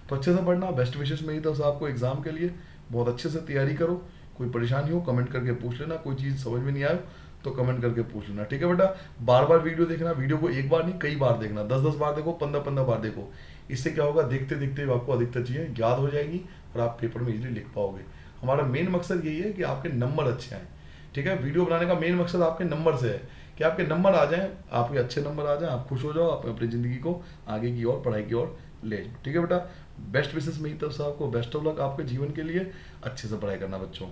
तो अच्छे से पढ़ना, बेस्ट विशेष मेरी तरफ से आपको एग्जाम के लिए। बहुत अच्छे से तैयारी करो, कोई परेशानी हो कमेंट करके पूछ लेना, कोई चीज़ समझ में नहीं आए तो कमेंट करके पूछ लेना, ठीक है बेटा। बार बार वीडियो देखना, वीडियो को एक बार नहीं कई बार देखना, 10-10 बार देखो, 15-15 बार देखो। इससे क्या होगा, देखते देखते आपको अधिकतर चीज़ें याद हो जाएंगी और आप पेपर में इजीली लिख पाओगे। हमारा मेन मकसद यही है कि आपके नंबर अच्छे आए, ठीक है। वीडियो बनाने का मेन मकसद आपके नंबर से है कि आपके नंबर आ जाएं, आपके अच्छे नंबर आ जाएं, आप खुश हो जाओ, आप अपनी ज़िंदगी को आगे की ओर, पढ़ाई की ओर ले जाओ, ठीक है बेटा। बेस्ट विशेष मेरी तरफ से आपको, बेस्ट ऑफ लक आपके जीवन के लिए। अच्छे से पढ़ाई करना बच्चों।